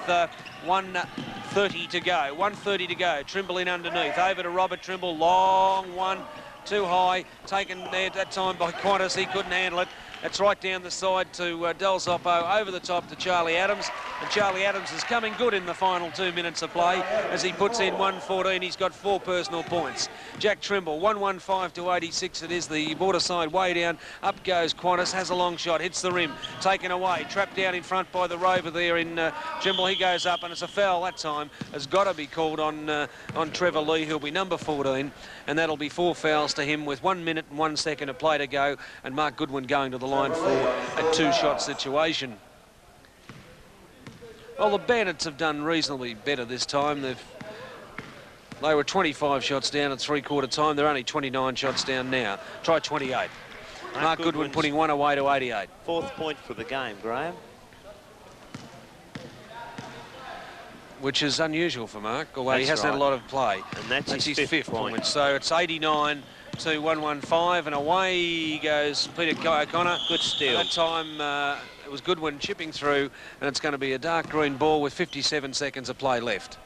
1:30 to go. 1:30 to go. Trimble in underneath. Over to Robert Trimble. Long one. Too high. Taken there at that time by Qantas. He couldn't handle it. It's right down the side to Del Zoppo, over the top to Charlie Adams. And Charlie Adams is coming good in the final 2 minutes of play as he puts in 114. He's got 4 personal points. Jack Trimble, 115 to 86. It is the border side way down. Up goes Qantas, has a long shot, hits the rim, taken away, trapped down in front by the Rover there in Trimble. He goes up and it's a foul that time. Has got to be called on Trevor Lee, who'll be number 14. And that'll be 4 fouls to him with 1 minute and 1 second of play to go. And Mark Goodwin going to the line for a 2-shot situation. Well, the Bandits have done reasonably better this time. They were 25 shots down at 3/4 time. They're only 29 shots down now. Try 28. Mark Goodwin putting 1 away to 88. 4th point for the game, Graham. Which is unusual for Mark, although he hasn't had a lot of play. And that's his 5th point. So it's 89 to 115, and away goes Peter O'Connor. Good steal. That time it was Goodwin chipping through, and it's going to be a dark green ball with 57 seconds of play left.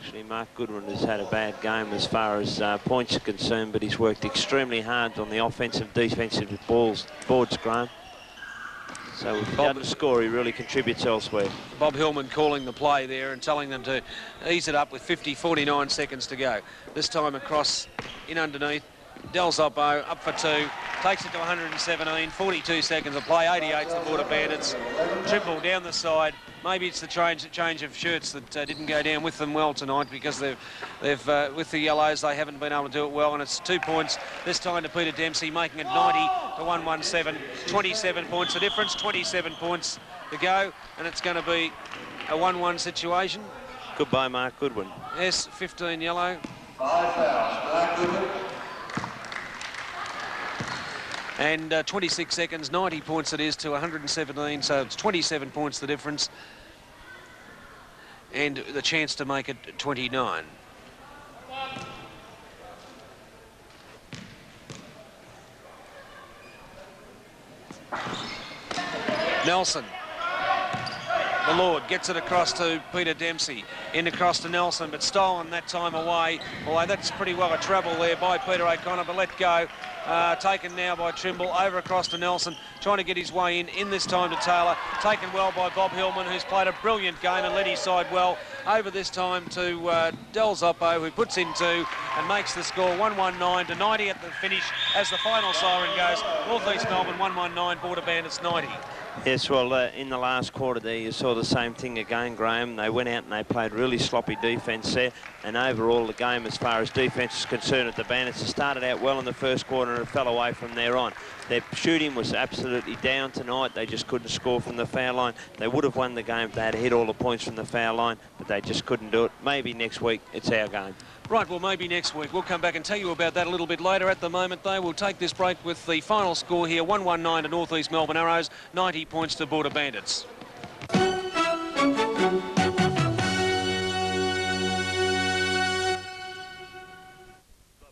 Actually, Mark Goodwin has had a bad game as far as points are concerned, but he's worked extremely hard on the offensive, defensive boards, Graham. So if he doesn't score, he really contributes elsewhere. Bob Hillman calling the play there and telling them to ease it up with 49 seconds to go. This time across in underneath. Del Zoppo up for 2. takes it to 117, 42 seconds of play, 88's the Border Bandits. Trimble down the side. Maybe it's the change of shirts that didn't go down with them well tonight, because they've with the yellows, they haven't been able to do it well, and it's 2 points this time to Peter Dempsey, making it 90 to 117. 27 points the difference, 27 points to go, and it's going to be a 1-1 situation. Goodbye, Mark Goodwin. Yes, 15 yellow. 5 fouls, Mark Goodwin. And 26 seconds, 90 points it is to 117, so it's 27 points the difference. And the chance to make it 29. Nelson. The Lord gets it across to Peter Dempsey, in across to Nelson, but stolen that time away. Although that's pretty well a travel there by Peter O'Connor, but let go. Taken now by Trimble, over across to Nelson, trying to get his way in this time to Taylor. Taken well by Bob Hillman, who's played a brilliant game and led his side well. Over this time to Del Zoppo, who puts in 2 and makes the score 119 to 90 at the finish as the final siren goes. North East Melbourne 119, Border Bandits 90. Yes, well, in the last quarter there, you saw the same thing again, Graham. They went out and they played really sloppy defence there. And overall, the game, as far as defence is concerned, at the Bandits, started out well in the first quarter and it fell away from there on. Their shooting was absolutely down tonight. They just couldn't score from the foul line. They would have won the game if they had hit all the points from the foul line, but they just couldn't do it. Maybe next week, it's our game. Right, well, maybe next week. We'll come back and tell you about that a little bit later. At the moment, though, we'll take this break with the final score here, 119 to North East Melbourne Arrows, 90 points to Border Bandits.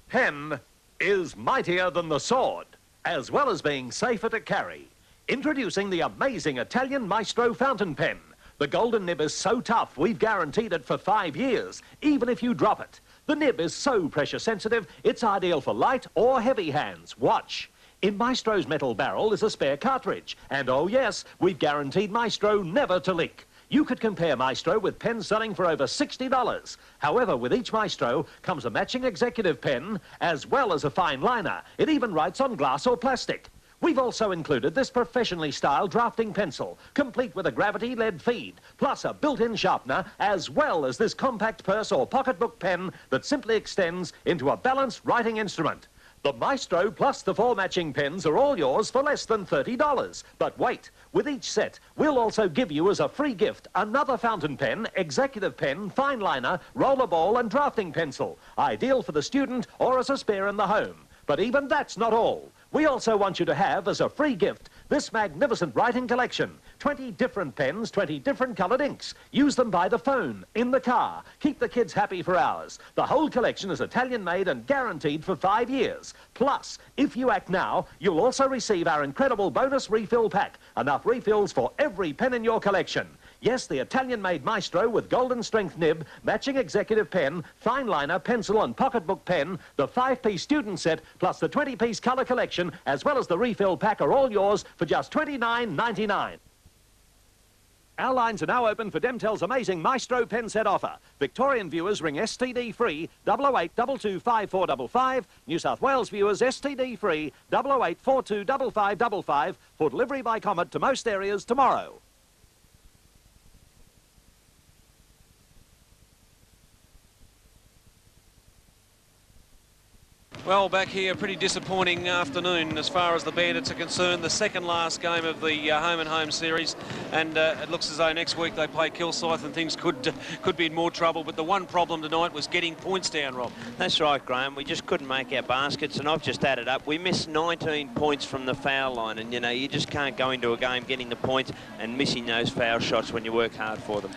Pen is mightier than the sword, as well as being safer to carry. Introducing the amazing Italian Maestro fountain pen. The golden nib is so tough, we've guaranteed it for 5 years, even if you drop it. The nib is so pressure sensitive, it's ideal for light or heavy hands. Watch. In Maestro's metal barrel is a spare cartridge. And oh yes, we've guaranteed Maestro never to leak. You could compare Maestro with pens selling for over $60. However, with each Maestro comes a matching executive pen, as well as a fine liner. It even writes on glass or plastic. We've also included this professionally styled drafting pencil, complete with a gravity lead feed, plus a built-in sharpener, as well as this compact purse or pocketbook pen that simply extends into a balanced writing instrument. The Maestro plus the 4 matching pens are all yours for less than $30. But wait, with each set, we'll also give you as a free gift another fountain pen, executive pen, fine liner, roller ball and drafting pencil, ideal for the student or as a spare in the home. But even that's not all. We also want you to have, as a free gift, this magnificent writing collection. 20 different pens, 20 different coloured inks. Use them by the phone, in the car. Keep the kids happy for hours. The whole collection is Italian-made and guaranteed for 5 years. Plus, if you act now, you'll also receive our incredible bonus refill pack. Enough refills for every pen in your collection. Yes, the Italian-made Maestro with golden strength nib, matching executive pen, fine liner, pencil and pocketbook pen, the 5-piece student set, plus the 20-piece colour collection, as well as the refill pack are all yours for just $29.99. Our lines are now open for Demtel's amazing Maestro pen set offer. Victorian viewers ring STD free 008 22 5455. New South Wales viewers STD free 008 42 5555 for delivery by Comet to most areas tomorrow. Well, back here, pretty disappointing afternoon as far as the Bandits are concerned. The second last game of the home and home series, and it looks as though next week they play Kilsyth and things could be in more trouble. But the one problem tonight was getting points down, Rob. That's right, Graham. We just couldn't make our baskets, and I've just added up. We missed 19 points from the foul line, and you know, you just can't go into a game getting the points and missing those foul shots when you work hard for them.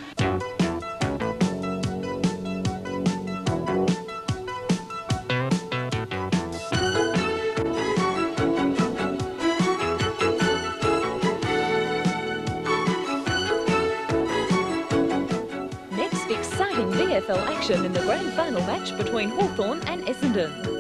VFL action in the grand final match between Hawthorn and Essendon.